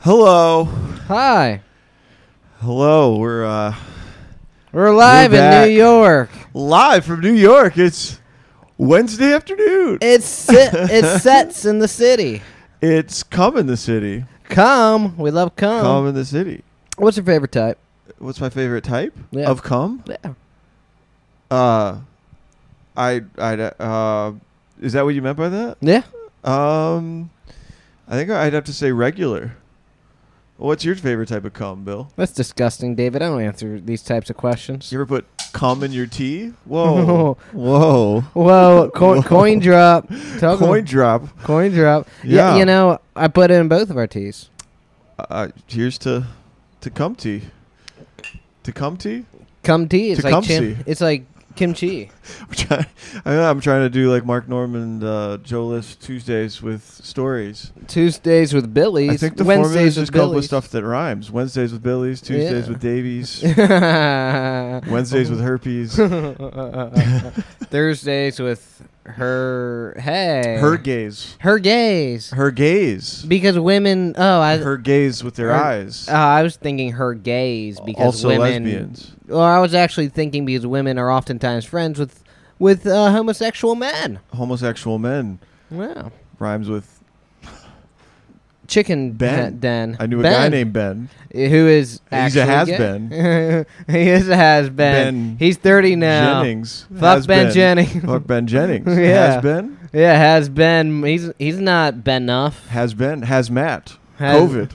Hello. Hi. Hello. We're live in back. New York. Live from New York. It's Wednesday afternoon. It sets in the city. It's cum in the city. Cum. We love cum. Cum in the city. What's your favorite type? What's my favorite type Yeah. of cum? Yeah. Is that what you meant by that? Yeah. I think I'd have to say regular. What's your favorite type of cum, Bill? That's disgusting, David. I don't answer these types of questions. You ever put cum in your tea? Whoa. Whoa. Whoa. Coin drop. Coin drop. Coin drop. Yeah. You know, I put it in both of our teas. Here's to cum tea. To cum tea? Cum tea. It's To like cum-tea. it's like kimchi. I'm trying to do like Mark Norman, Joe List Tuesdays with stories. Tuesdays with Billy's. I think the formula Wednesdays is just come up with Billy's. stuff that rhymes. Wednesdays with Billy's, Tuesdays Yeah. with Davies, Wednesdays with herpes. Thursdays with her gaze. Her gaze. Her gaze. Because women Her gaze with their eyes. I was thinking her gaze because Also women lesbians. Well, I was actually thinking because women are oftentimes friends with homosexual men. Homosexual men. Wow. Rhymes with Chicken Ben. Den. I knew a Ben, guy named Ben. who is He's actually a has gay. been. He is a has been. Ben He's 30 now. Jennings. Fuck Has Ben been. Jennings. Fuck Ben Jennings. Yeah. Has been. Yeah, has been. He's not Ben enough. Has been. Has Matt. Has- COVID.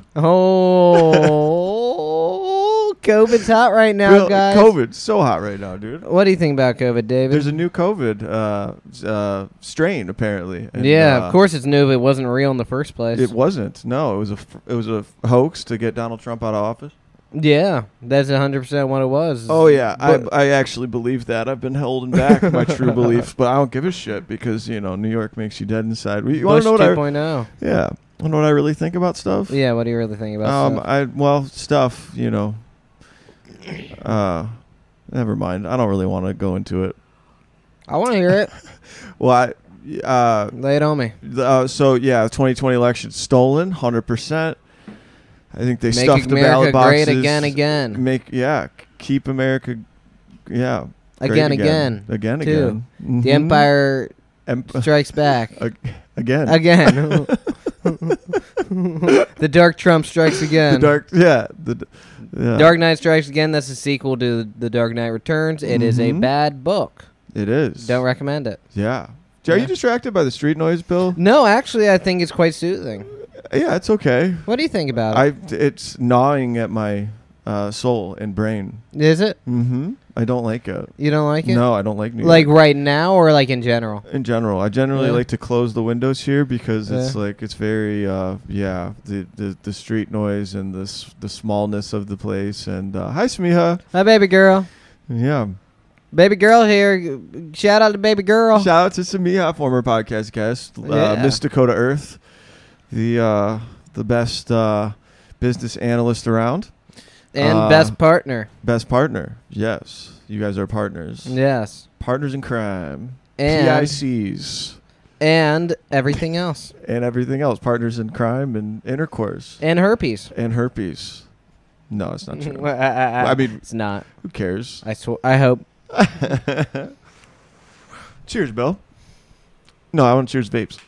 Oh, COVID's hot right now, Bill, guys. COVID's so hot right now, dude. What do you think about COVID, David? There's a new COVID strain apparently. And, yeah, of course it's new. If it wasn't real in the first place. It wasn't. No, it was a hoax to get Donald Trump out of office. Yeah, that's 100% what it was. Oh yeah, But- I actually believe that. I've been holding back my true beliefs, but I don't give a shit because New York makes you dead inside. You want Bush to know what 2.0. Yeah. Want to know what I really think about stuff? Yeah, what do you really think about stuff? Stuff. Never mind. I don't really want to go into it. I want to hear it. Well, Lay it on me. 2020 election stolen, 100%. I think they Make stuffed the America ballot boxes. great again. Keep America, great Again. again, Too. again. Mhm. The Empire Strikes Back. Again. Again. The Dark Trump Strikes Again. Dark Knight Strikes Again. That's a sequel to The Dark Knight Returns. It is a Mhm. bad book. It is. Don't recommend it. Yeah. Are you distracted by the street noise, Bill? No, actually, I think it's quite soothing. Yeah, it's okay. What do you think about it? It's gnawing at my soul and brain. Is it? Mm-hmm. I don't like it. You don't like it? No, I don't like New Like York. right now or like in general? In general, I generally Yeah. like to close the windows here because it's Yeah. like it's very the street noise and the smallness of the place. And hi, Smiha. Hi, baby girl. Yeah. Baby girl here. Shout out to baby girl. Shout out to Samiha, former podcast guest, Yeah. Miss Dakota Earth, the best business analyst around, And best partner. best partner. Yes, you guys are partners. Yes. Partners in crime. And PICs and everything else. and everything else. Partners in crime and intercourse And herpes. and herpes. No, it's not true. I mean, it's not. who cares? I hope. Cheers, Bill. No, I want to cheers vapes.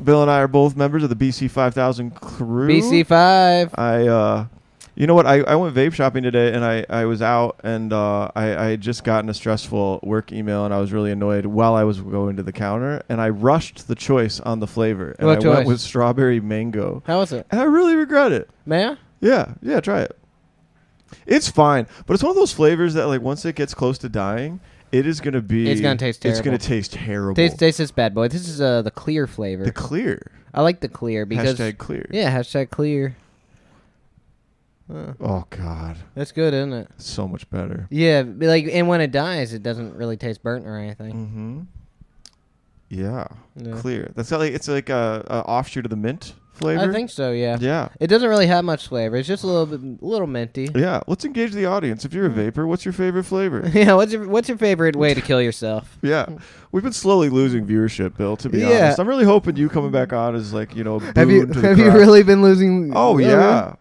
Bill and I are both members of the BC 5000 crew. BC5. You know what? I went vape shopping today, and I was out, and I had just gotten a stressful work email, and I was really annoyed while I was going to the counter, and I rushed the choice on the flavor, and What I choice? went with strawberry mango, How was it? and I really regret it. May I? Yeah, try it. It's fine, but it's one of those flavors that like once it gets close to dying, it is gonna be. It's gonna taste terrible. It's gonna taste terrible. Taste this bad boy. This is the clear flavor. The clear. I like the clear because Hashtag clear. Yeah, hashtag clear. Oh God, That's good, isn't it? it's so much better. Yeah, and when it dies, it doesn't really taste burnt or anything. Mm-hmm. Yeah, Yeah. clear. That's like it's like a offshoot of the mint flavor? I think so. Yeah. Yeah. It doesn't really have much flavor. It's just a little minty. Yeah. Let's engage the audience. If you're a vapor, what's your favorite flavor? Yeah. What's your favorite way to kill yourself? Yeah. We've been slowly losing viewership, Bill, to be Yeah. honest. I'm really hoping you coming back on is like, a boon Have you to the you crowd. really been losing? Oh, yeah.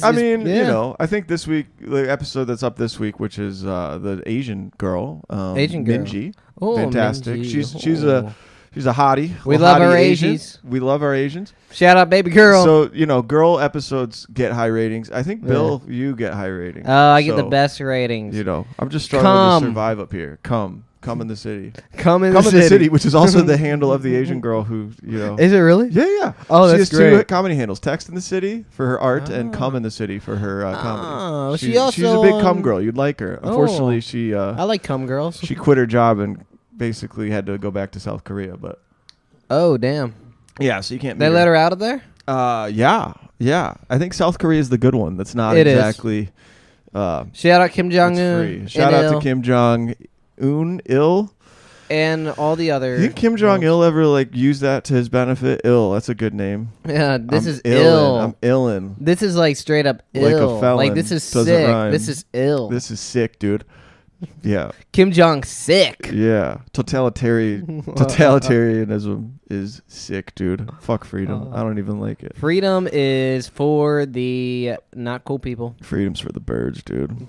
I mean, yeah. I think this week, the episode that's up this week, which is the Asian girl, Asian girl. Minji. Oh, Fantastic. Minji. She's a hottie. We A love hottie our Asian. Asians. We love our Asians. Shout out, baby girl. So, girl episodes get high ratings. I think, Bill, you get high ratings. Oh, I get the So, best ratings. I'm just struggling to survive up here. Come in the city. Come in the the city, which is also the handle of the Asian girl who, Is it really? Yeah. Oh, she that's has great. two comedy handles: Text in the City for her art, and Come in the City for her comedy. Oh, She's a big cum girl. You'd like her. Unfortunately, she I like cum girls. she quit her job and basically had to go back to South Korea. But Oh, damn. yeah, so you can't. They let her out of there? Yeah. I think South Korea is the good one. That's not It is. exactly. Shout out Kim Jong Un. Shout out to Kim Jong Il. And all the other. You think Kim Jong Il ever use that to his benefit? Ill. That's a good name. Yeah, this I'm is ill. I'm illin'. This is straight up Like a ill. felon. This is Doesn't sick. rhyme. This is ill. This is sick, dude. Yeah. Kim Jong sick. Yeah. Totalitarianism is sick, dude. Fuck freedom. I don't even like it. Freedom is for the not cool people. Freedom's for the birds, dude.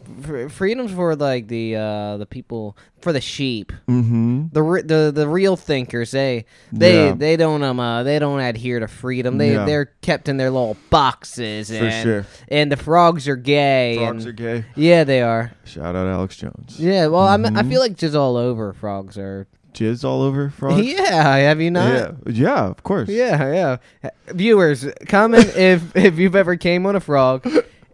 Freedom's for the people, for the sheep. Mm-hmm. The real thinkers. They don't adhere to freedom. They're kept in their little boxes. For sure. And the frogs are gay. Frogs are gay. Yeah, they are. Shout out Alex Jones. Yeah, well, I feel like just all over frogs are. Jizz all over frogs? Yeah, have you not? Yeah, of course. Yeah. Viewers, comment if you've ever came on a frog,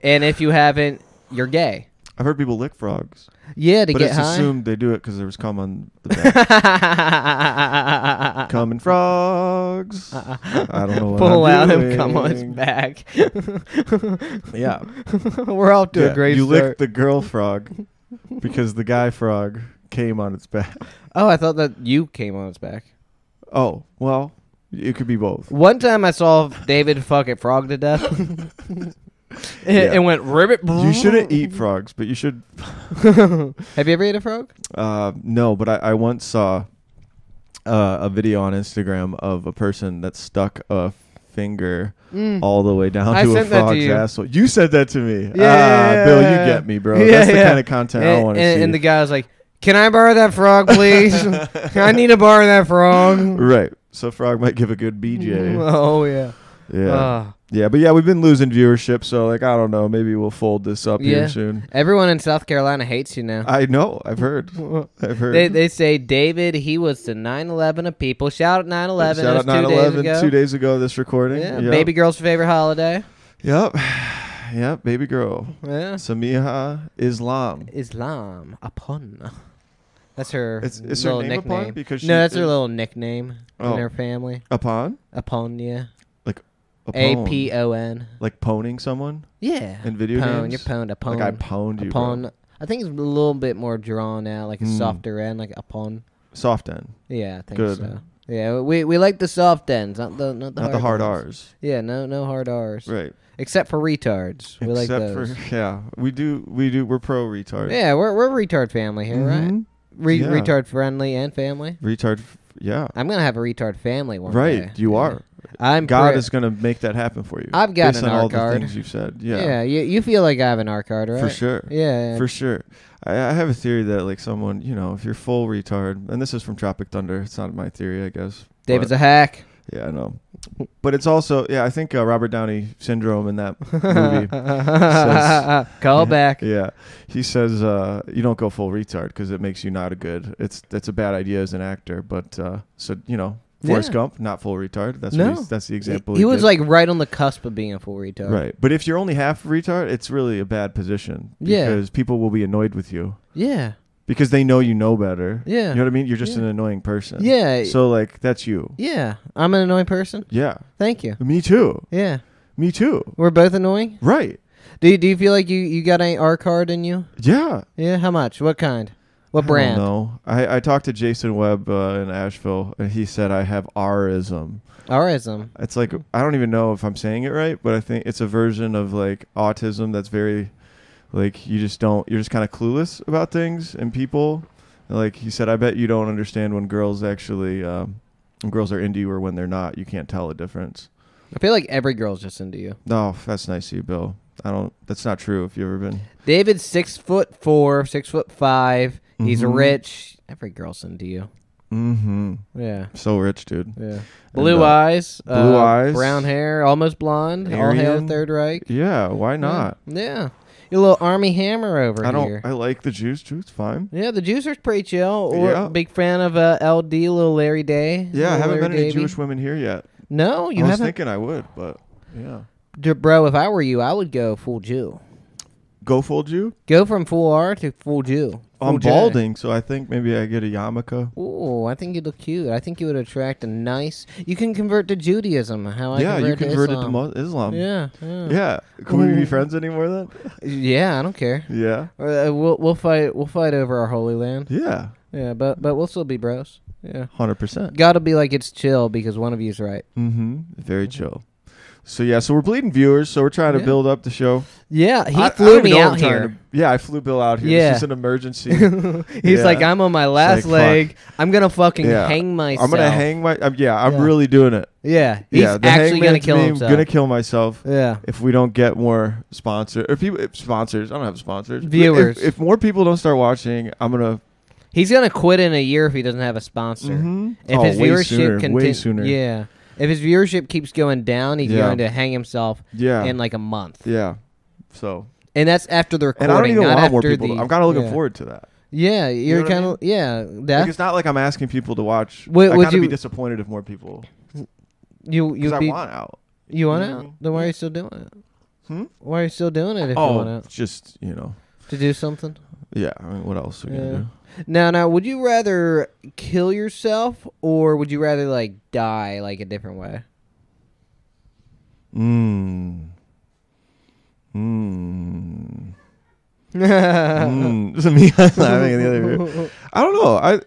and if you haven't, you're gay. I've heard people lick frogs. Yeah, to but get it's high. assumed they do it because there was cum on the back. Coming frogs. I don't know what Pull I'm out doing. and come on his back. Yeah. We're off to a great you start. licked the girl frog because the guy frog came on its back. Oh, I thought that you came on its back. Oh, well, it could be both. One time I saw David fuck a frog to death. It went ribbit. You shouldn't eat frogs, but you should. Have you ever ate a frog? No, but I once saw a video on Instagram of a person that stuck a finger all the way down to a frog's asshole. You said that to me. Yeah, Bill, you get me, bro. That's the kind of content I want to see. And the guy was like, "Can I borrow that frog, please? I need to borrow that frog." Right. So frog might give a good BJ. Oh, yeah. Yeah. Yeah, but we've been losing viewership, so I don't know. Maybe we'll fold this up here soon. Everyone in South Carolina hates you now. I know. I've heard. They say David, he was the 9/11 of people. Shout out 9/11. Shout out 9/11 2 days ago, this recording. Yeah, yep. Baby girl's favorite holiday. Yep. Yep, baby girl. Yeah. Samiha Islam. Upon. That's her It's little her name nickname. Upon? Because That's her little nickname in Oh. her family. Upon? Upon, yeah. Apone. Apon. Like poning someone? Yeah. In video Pwn. games? You're pwned. Upon. Like I pwned you, Upon. bro. I think it's a little bit more drawn out, like a softer end, like upon. Soft end. Yeah, I think Good. so. Yeah, we like the soft ends, not the hard ones. R's. Yeah, no hard R's. Right. Except for retards. We like those. We do. We're pro retard. Yeah, we're a retard family here, right? Yeah. Retard friendly and family. Retard. Yeah. I'm gonna have a retard family one day. Right. You are. God is gonna make that happen for you. I've got based an on R all card. the things you've said. Yeah. Yeah. You feel like I have an R card, right? For sure. Yeah. For sure. I have a theory that someone, if you're full retard, and this is from Tropic Thunder. It's not my theory, I guess. David's a hack. Yeah, I know. But it's also, I think Robert Downey syndrome in that movie says, call back. Yeah, he says you don't go full retard because it makes you not a good. That's a bad idea as an actor. But Forrest Gump, not full retard. That's the example. He was right on the cusp of being a full retard. Right, but if you're only half retard, it's really a bad position because people will be annoyed with you. Yeah. Because they know you know better. Yeah. You know what I mean? You're just an annoying person. Yeah. So, that's you. Yeah. I'm an annoying person? Yeah. Thank you. Me too. Yeah. Me too. We're both annoying? Right. Do you feel like you got an R card in you? Yeah. Yeah? How much? What kind? What brand? No, I talked to Jason Webb in Asheville, and he said I have aurism. Aurism. It's like, I don't even know if I'm saying it right, but I think it's a version of like autism that's very, like, you're just kind of clueless about things and people. And like he said, I bet you don't understand when girls actually, when girls are into you or when they're not. You can't tell a difference. I feel like every girl's just into you. No, that's nice of you, Bill. That's not true if you've ever been. David's 6'4", 6'5". He's Mhm. rich. Every girl's into you. Mm-hmm. Yeah. So rich, dude. Yeah. Blue eyes. Brown hair. Almost blonde. All hail Aryan. Third Reich. Yeah, why not? Yeah. Your little Army Hammer over here. I like the juice. Juice, fine. Yeah, the juicer's pretty chill. Yeah. Big fan of LD, little Larry Day. Yeah, I haven't Larry met any Davey. Jewish women here yet. No, you I was haven't. thinking I would, but yeah. Bro, if I were you, I would go full Jew. Go full Jew? Go from full R to full Jew. I'm J. balding, so I think maybe I get a yarmulke. Ooh, I think you'd look cute. I think you would attract a nice... You can convert to Judaism. You converted to Islam. Yeah. Yeah. Can we be friends anymore then? Yeah, I don't care. Yeah. We'll fight over our Holy Land. Yeah. Yeah, but we'll still be bros. Yeah. 100%. Gotta be like it's chill because one of you's right. Mm-hmm. Very chill. So we're bleeding viewers, so we're trying to build up the show. Yeah, he flew me out here. I flew Bill out here. Yeah. This is an emergency. He's like, I'm on my last leg. Fuck. I'm gonna fucking hang myself. I'm gonna hang my. I'm really doing it. Yeah, he's actually gonna kill himself. I'm gonna kill myself. Yeah. If we don't get more sponsors or sponsors, I don't have sponsors. Viewers. If more people don't start watching, I'm gonna. He's gonna quit in a year if he doesn't have a sponsor. Mm-hmm. If his viewership way sooner. Yeah. If his viewership keeps going down, he's going to hang himself in like a month. Yeah. So. And that's after the recording. And I don't even not want more after people. I'm kind of looking forward to that. Yeah, you're know kind of Like, it's not like I'm asking people to watch. Would I kind you be disappointed if more people. You I want out. You want out? Then why are you still doing it? Why are you still doing it if you want out? Just to do something. Yeah. I mean, what else are we gonna do? Now, would you rather kill yourself or would you rather like die like a different way? Is it me laughing at the other? I don't know.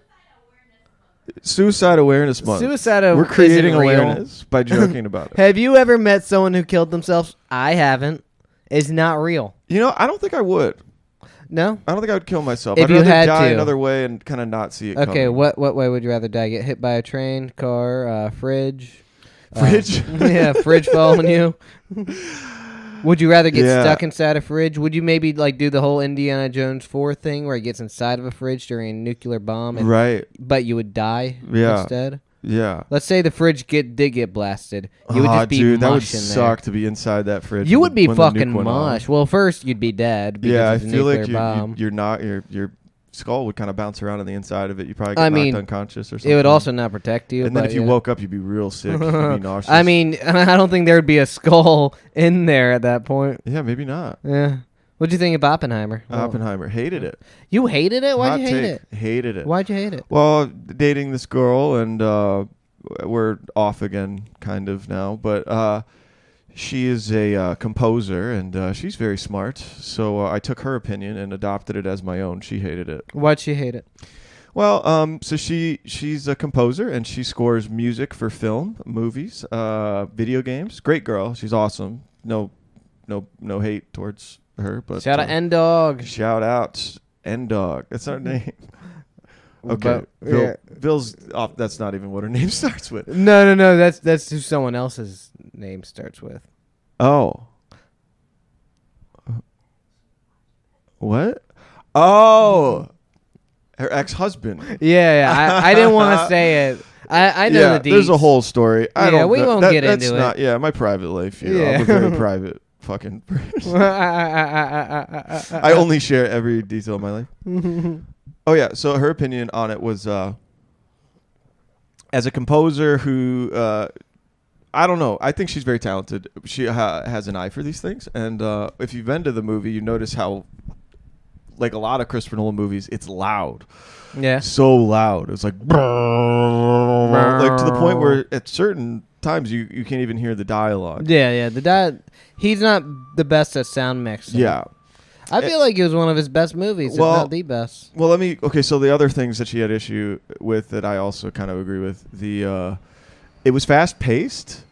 Suicide Awareness Month. We're creating awareness by joking about it. Have you ever met someone who killed themselves? I haven't. It's not real. I don't think I would. No? I don't think I would kill myself. If I'd you rather had die to. another way and kind of not see it Okay, coming. what way would you rather die? Get hit by a train, car, fridge? Fridge? Fridge following you. Would you rather get stuck inside a fridge? Would you maybe like do the whole Indiana Jones 4 thing where he gets inside of a fridge during a nuclear bomb? And, but you would die instead? Yeah. Let's say the fridge did get blasted. You would just be dude, mush that would in there. suck to be inside that fridge. You would be when the fucking nuke went mush. off. Well, first you'd be dead because I it's a feel nuclear like bomb. you're not your skull would kind of bounce around on the inside of it. You probably get knocked unconscious or something. It would also not protect you. And then if you woke up, you'd be real sick. You'd be nauseous. I mean, I don't think there would be a skull in there at that point. Yeah, maybe not. Yeah. What'd you think of Oppenheimer? Oppenheimer. Hated it. You hated it? Why'd you hate it? Hated it. Why'd you hate it? Well, dating this girl, and we're off again kind of now. But she is a composer, and she's very smart. So I took her opinion and adopted it as my own. She hated it. Why'd she hate it? Well, so she's a composer, and she scores music for film, movies, video games. Great girl. She's awesome. No hate towards her, but shout out N-Dog. Shout out N-Dog. That's our name. Okay, Bill's off. That's not even what her name starts with. No. That's who someone else's name starts with. Oh. What? Oh. Her ex-husband. Yeah. I didn't want to say it. I know the deets. There's a whole story. We won't get into it. Yeah, my private life. I'm a very private fucking person. I only share every detail of my life. Oh yeah. So her opinion on it was, as a composer who, I don't know. I think she's very talented. She has an eye for these things. And if you've been to the movie, you notice how, like a lot of Christopher Nolan movies, it's loud. Yeah. So loud. It's like to the point where at certain times you can't even hear the dialogue. Yeah. He's not the best at sound mixing. Yeah. I feel like it was one of his best movies, if not the best. Well, so the other things that she had issue with that I also kind of agree with, it was fast paced.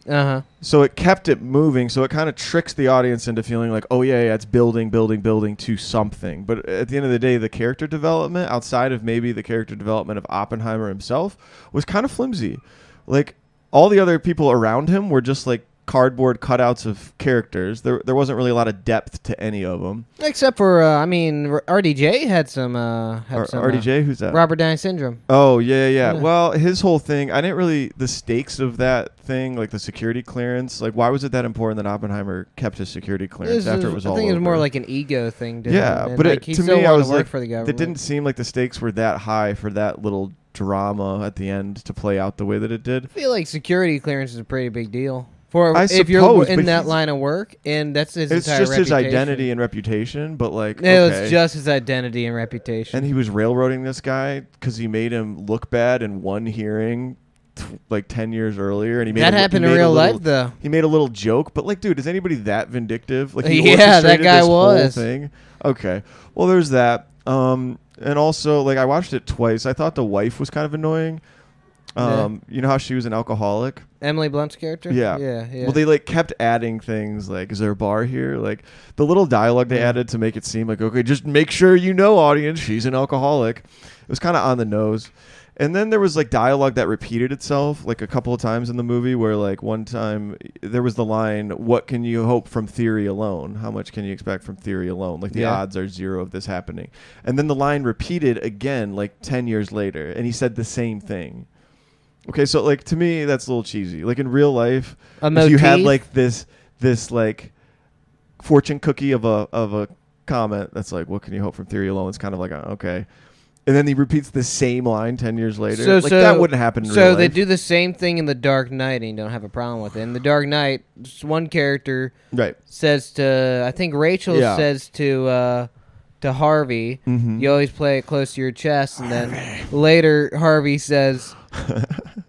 So it kept it moving. So it kind of tricks the audience into feeling like, oh yeah, it's building to something. But at the end of the day, the character development outside of maybe the character development of Oppenheimer himself was kind of flimsy. Like all the other people around him were just like cardboard cutouts of characters. There wasn't really a lot of depth to any of them. Except for, RDJ had some... RDJ? Who's that? Robert Downey Syndrome. Oh, yeah. Well, his whole thing, I didn't really... The stakes of that thing, like the security clearance, like why was it that important that Oppenheimer kept his security clearance after it was all over? I think it was more like an ego thing to him. Yeah, but like, to me, I was like... For the government. It didn't seem like the stakes were that high for that little drama at the end to play out the way that it did. I feel like security clearance is a pretty big deal. If you're in that line of work, and that's his entire reputation. It's just his identity and reputation, but like... It's just his identity and reputation. And he was railroading this guy because he made him look bad in one hearing like 10 years earlier. And that happened in real life, though. He made a little joke, but like, dude, is anybody that vindictive? Like, that guy was. Whole thing. Okay. Well, there's that. And also, like, I watched it twice. I thought the wife was kind of annoying. You know how she was an alcoholic? Emily Blunt's character? Yeah. Well, they like kept adding things like, is there a bar here? Like the little dialogue they added to make it seem like, okay, just make sure you know, audience, she's an alcoholic. It was kind of on the nose. And then there was like dialogue that repeated itself like a couple of times in the movie where like one time there was the line, what can you hope from theory alone? How much can you expect from theory alone? Like the odds are 0 of this happening. And then the line repeated again like 10 years later and he said the same thing. Okay, so like to me that's a little cheesy. Like in real life, if you had like this like fortune cookie of a comment that's like, what can you hope from theory alone? It's kind of like okay, and then he repeats the same line 10 years later. So that wouldn't happen in real life. So they do the same thing in The Dark Knight, and you don't have a problem with it. In The Dark Knight, just one character says to, I think Rachel says to Harvey, you always play it close to your chest, and then later Harvey says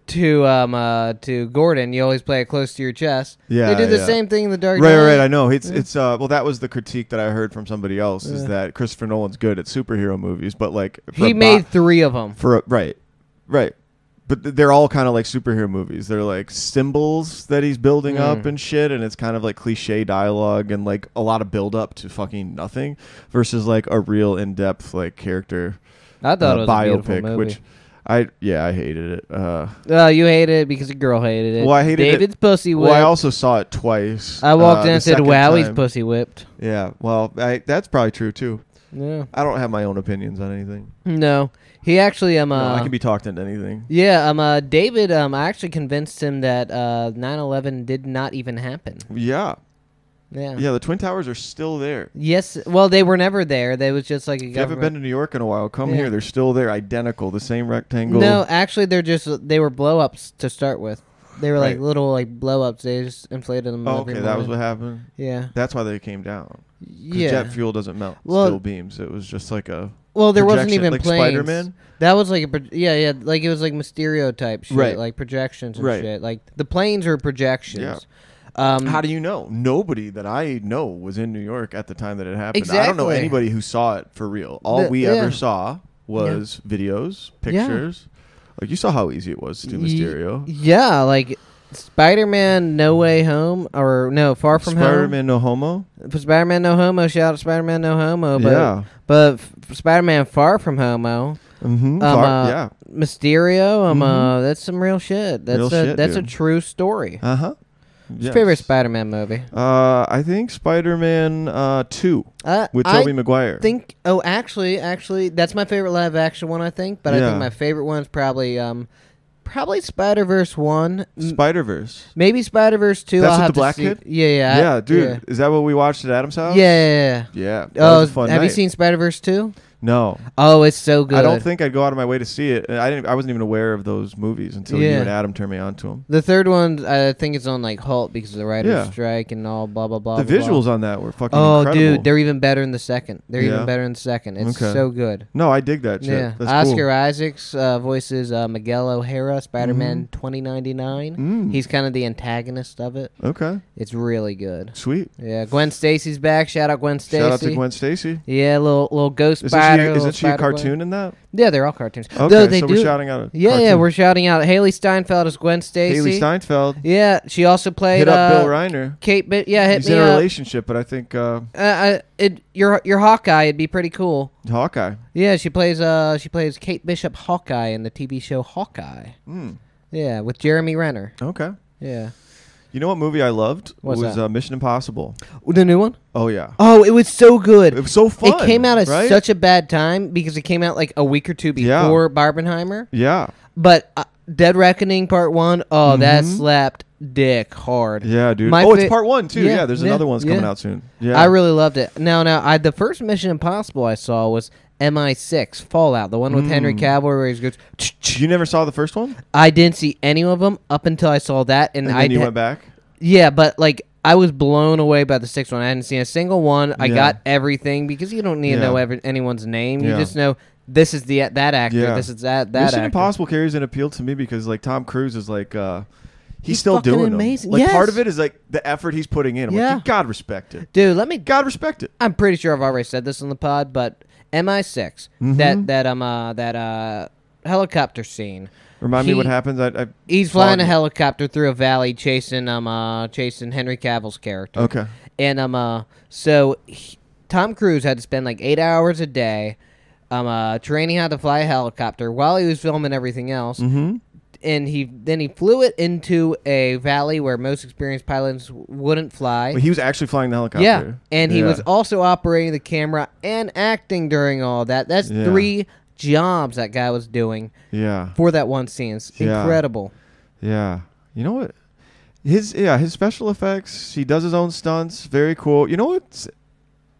to Gordon, you always play it close to your chest. They do the same thing in The Dark Knight. Right. I know. It's well, that was the critique that I heard from somebody else is that Christopher Nolan's good at superhero movies, but like he made 3 of them. Right. But they're all kind of like superhero movies. They're like symbols that he's building up and shit, and it's kind of like cliche dialogue and like a lot of build up to fucking nothing versus like a real in-depth like character I thought it was biopic, a beautiful movie. which I hated it. You hated it because a girl hated it. Well, I hated David's pussy whipped. Well, I also saw it twice. I walked in and said, wow, he's pussy whipped. Yeah, well, that's probably true too. Yeah. I don't have my own opinions on anything. No. He actually I can be talked into anything. Yeah, David, I actually convinced him that 9/11 did not even happen. Yeah. Yeah. Yeah, the Twin Towers are still there. Yes. Well, they were never there. They was just like a If you haven't been to New York in a while, come here. They're still there, identical, the same rectangle. No, actually they were blow-ups to start with. They were like little like blow-ups. They just inflated them. Oh, okay, that was what happened? Yeah. That's why they came down. Yeah. Jet fuel doesn't melt steel beams. It was just like a there wasn't even like planes. Spider-Man? That was like like it was like Mysterio type shit, like projections and shit. Like the planes were projections. Yeah. How do you know? Nobody that I know was in New York at the time that it happened. Exactly. I don't know anybody who saw it for real. All we ever saw was videos, pictures. Like you saw how easy it was to do Mysterio. Yeah, like Spider-Man No Way Home or no Far From Home. Spider-Man No Homo. Spider-Man No Homo. Shout out Spider-Man No Homo. But Spider-Man Far From Homo. Mysterio. That's some real shit. That's a true story. What's your favorite Spider-Man movie? I think Spider-Man 2 with Tobey Maguire. Actually, that's my favorite live-action one, I think. But I think my favorite one is probably Spider-Verse 1. Spider-Verse. Maybe Spider-Verse 2. That's with the black kid? Yeah, dude. Yeah. Is that what we watched at Adam's house? Yeah. Yeah. Oh, have you seen Spider-Verse 2? No. Oh, it's so good. I don't think I'd go out of my way to see it. I wasn't even aware of those movies until you and Adam turned me on to them. The third one, I think it's on like halt because of the writer's strike and all blah blah blah. The visuals on that were fucking incredible. Dude, they're even better in the second. It's so good. No, I dig that shit. Yeah. That's Oscar cool. Isaacs voices Miguel O'Hara, Spider-Man 2099. He's kind of the antagonist of it. Okay. It's really good. Sweet. Yeah, Gwen Stacy's back. Shout out Gwen Stacy. Shout out to Gwen Stacy. Yeah, little ghost spider. Isn't she a cartoon in that? Yeah, they're all cartoons. Okay, so we're shouting out we're shouting out Haley Steinfeld as Gwen Stacy. Haley Steinfeld. Yeah, she also played hit up Bill Riner. Kate He's in a relationship, but I think your Hawkeye would be pretty cool. Hawkeye. Yeah, she plays Kate Bishop Hawkeye in the TV show Hawkeye. Yeah, with Jeremy Renner. Okay. Yeah. You know what movie I loved? What's was Mission Impossible. The new one? Oh, yeah. Oh, it was so good. It was so fun. It came out at such a bad time because it came out like a week or two before Barbenheimer. Yeah. But Dead Reckoning Part 1, that slapped dick hard. Yeah, dude. It's Part 1, too. Yeah, there's another one's coming out soon. Yeah. I really loved it. Now, the first Mission Impossible I saw was MI6 Fallout, the one with Henry Cavill where he goes. You never saw the first one? I didn't see any of them up until I saw that, and then you went back. Yeah, but like I was blown away by the sixth one. I hadn't seen a single one. I got everything because you don't need to know anyone's name. You just know this is that actor. This is that Mission actor. Impossible carries an appeal to me because like Tom Cruise is like he's still doing amazing. Like part of it is like the effort he's putting in. I'm like, you gotta respect it, dude. God respect it. I'm pretty sure I've already said this on the pod, but MI6 that helicopter scene. Remind me what happens. He's flying a helicopter through a valley, chasing Henry Cavill's character. Okay. And Tom Cruise had to spend like 8 hours a day, training how to fly a helicopter while he was filming everything else. Mm-hmm. And he flew it into a valley where most experienced pilots wouldn't fly. Well, he was actually flying the helicopter. Yeah, and he was also operating the camera and acting during all that. That's 3 jobs that guy was doing for that one scene. It's incredible. Yeah. You know what? His special effects, he does his own stunts. Very cool. You know what's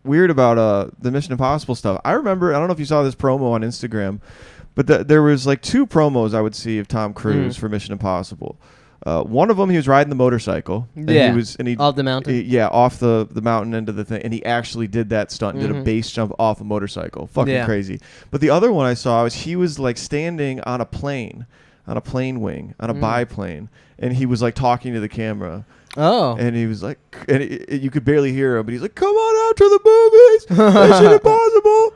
weird about the Mission Impossible stuff? I remember, I don't know if you saw this promo on Instagram, but there was like 2 promos I would see of Tom Cruise for Mission Impossible. One of them, he was riding the motorcycle. And he off the mountain? Off the mountain end of the thing. And he actually did that stunt and did a base jump off a motorcycle. Fucking crazy. But the other one I saw was he was like standing on a plane wing, on a biplane. And he was like talking to the camera. Oh. And he was like, you could barely hear him, but he's like, come on out to the movies. Mission Impossible.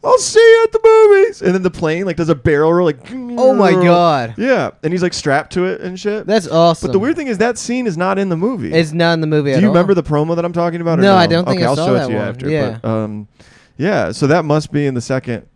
I'll see you at the movies. And then the plane like does a barrel roll like. Oh my god. Yeah, and he's like strapped to it and shit. That's awesome. But the weird thing is that scene is not in the movie. It's not in the movie at all. Do you remember the promo that I'm talking about? No, I don't think I I'll saw show that it to you one. after. Yeah. But, so that must be in the second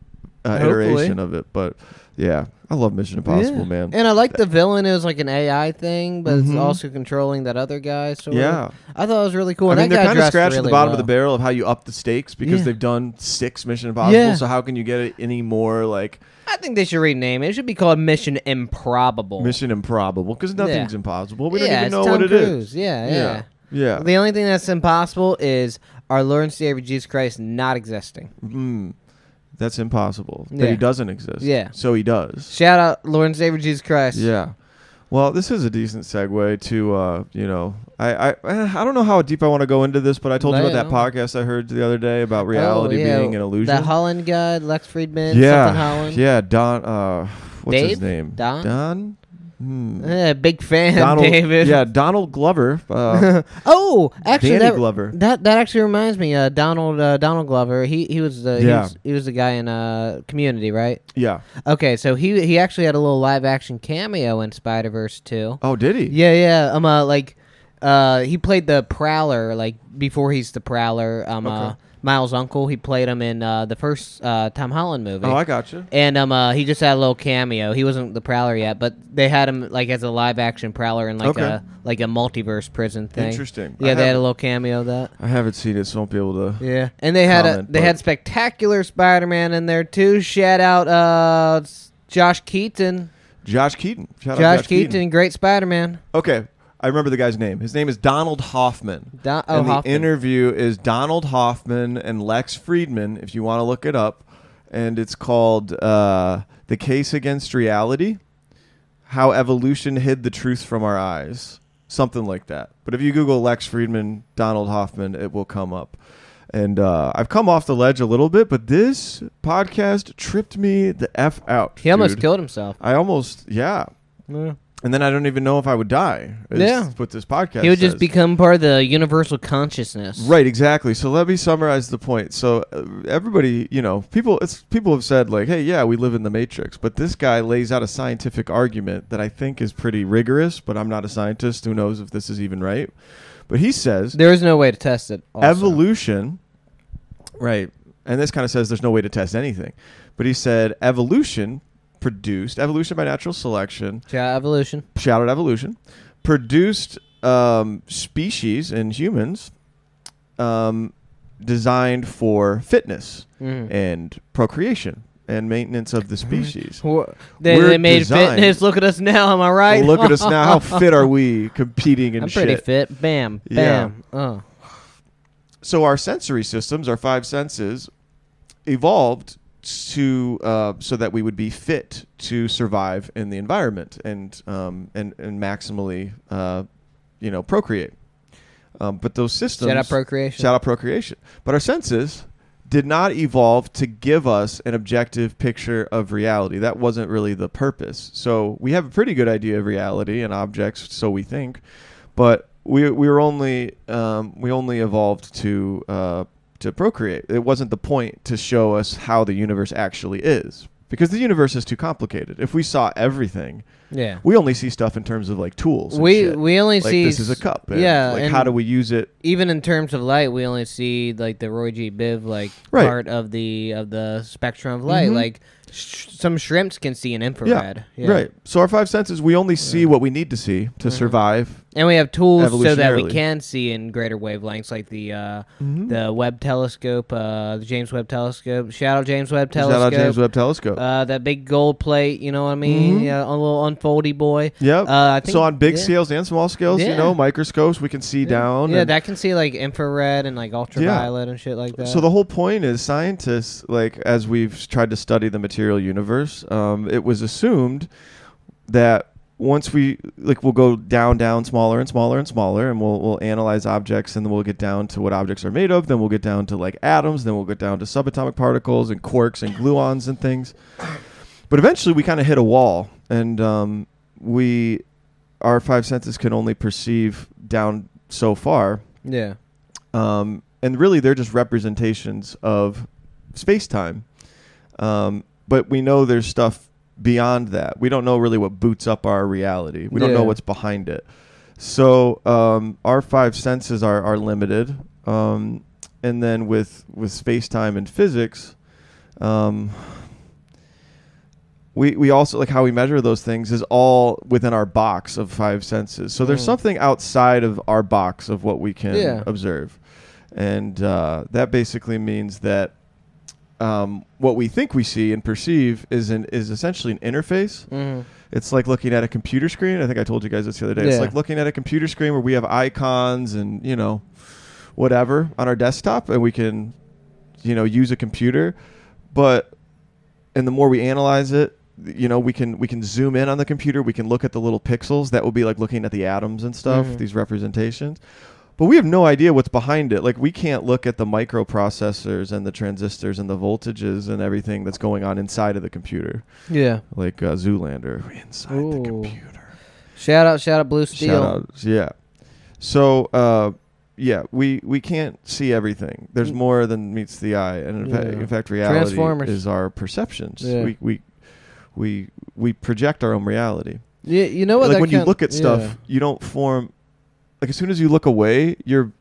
iteration of it. But yeah, I love Mission Impossible, man. And I like the villain. It was like an AI thing, but it's also controlling that other guy. So I thought it was really cool. I mean, and they're kind of scratching at the bottom of the barrel of how you up the stakes because they've done 6 Mission Impossible. Yeah. So how can you get it any more like? I think they should rename it. It should be called Mission Improbable. Mission Improbable because nothing's impossible. We don't even know Tom what it Cruise. is. Yeah. The only thing that's impossible is our Lord and Savior Jesus Christ not existing. That's impossible. That he doesn't exist. Yeah. So he does. Shout out Lord and Savior Jesus Christ. Yeah. Well, this is a decent segue to, I don't know how deep I want to go into this, but I told you about that podcast I heard the other day about reality being an illusion. The Holland guy, Lex Friedman, something Holland. Yeah, Don, what's Dave? his name? Don? Big fan, David. Yeah, Donald Glover. Actually, Danny Glover. That actually reminds me. Donald Glover. He was the guy in Community, right? Yeah. Okay, so he actually had a little live action cameo in Spider-Verse 2. Oh, did he? Yeah. He played the Prowler like before he's the Prowler. Miles' uncle. He played him in the first Tom Holland movie. Oh, I gotcha. And he just had a little cameo. He wasn't the Prowler yet, but they had him like as a live action Prowler in like a multiverse prison thing. Interesting. Yeah, they had a little cameo of that. I haven't seen it, so I won't be able to. Yeah, and they had Spectacular Spider-Man in there too. Shout out Josh Keaton. Josh Keaton. Josh Keaton, great Spider-Man. Okay. I remember the guy's name. His name is Donald Hoffman. Hoffman. The interview is Donald Hoffman and Lex Friedman, if you want to look it up. and it's called The Case Against Reality, How Evolution Hid the Truth from Our Eyes. Something like that. But if you Google Lex Friedman, Donald Hoffman, it will come up. And I've come off the ledge a little bit, but this podcast tripped me the F out. He almost killed himself. I almost, yeah. And then I don't even know if I would die. Is what this podcast He would says. just become part of the universal consciousness. Right, exactly. So let me summarize the point. So everybody, people have said like, hey, yeah, we live in the Matrix. But this guy lays out a scientific argument that I think is pretty rigorous, but I'm not a scientist. Who knows if this is even right? But he says there is no way to test it. Also. Evolution, right. And this kind of says there's no way to test anything. But he said evolution by natural selection. Shout out evolution. Produced species in humans designed for fitness and procreation and maintenance of the species. They made fitness. Look at us now. Am I right? Look at us now. How fit are we competing in shit? I'm pretty fit. Bam. Bam. Yeah. So our sensory systems, our 5 senses, evolved to so that we would be fit to survive in the environment and maximally procreate. But those systems, shout out procreation. But our senses did not evolve to give us an objective picture of reality. That wasn't really the purpose. So we have a pretty good idea of reality and objects, so we think, but we only evolved to procreate. It wasn't the point to show us how the universe actually is, because the universe is too complicated. If we saw everything, we only see stuff in terms of like tools. We only like, see this is a cup. And, how do we use it? Even in terms of light, we only see like the Roy G. Biv part of the spectrum of light. Like some shrimps can see in infrared. Right. So our 5 senses, we only see what we need to see to survive. And we have tools so that we can see in greater wavelengths, like the Webb telescope, the James Webb telescope. Shout out James Webb telescope. That big gold plate, you know what I mean? Yeah, a little unfoldy boy. Yep. So on big scales and small scales, microscopes, we can see down. Yeah, that can see like infrared and like ultraviolet and shit like that. So the whole point is scientists, like as we've tried to study the material universe, it was assumed that once we'll go down smaller and smaller and smaller, and we'll analyze objects, and then we'll get down to what objects are made of. Then we'll get down to like atoms. Then we'll get down to subatomic particles and quarks and gluons and things. But eventually, we kind of hit a wall, and our 5 senses can only perceive down so far. Yeah. And really, they're just representations of space-time. But we know there's stuff beyond that. We don't know really what boots up our reality. We don't know what's behind it. So our 5 senses are limited. And then with space-time and physics, we also, like how we measure those things is all within our box of 5 senses. So there's something outside of our box of what we can observe. And that basically means that what we think we see and perceive is essentially an interface. It's like looking at a computer screen. I think I told you guys this the other day. It's like looking at a computer screen where we have icons and whatever on our desktop, and we can use a computer. And the more we analyze it, we can zoom in on the computer. We can look at the little pixels. That will be like looking at the atoms and stuff. These representations. But we have no idea what's behind it. Like, we can't look at the microprocessors and the transistors and the voltages and everything that's going on inside of the computer. Yeah. Like Zoolander, inside the computer. Shout out Blue Steel. So, we can't see everything. There's more than meets the eye. And in fact, reality is our perceptions. Yeah. We project our own reality. Yeah, you know what? Like, when you look at stuff, you don't form... Like, as soon as you look away, your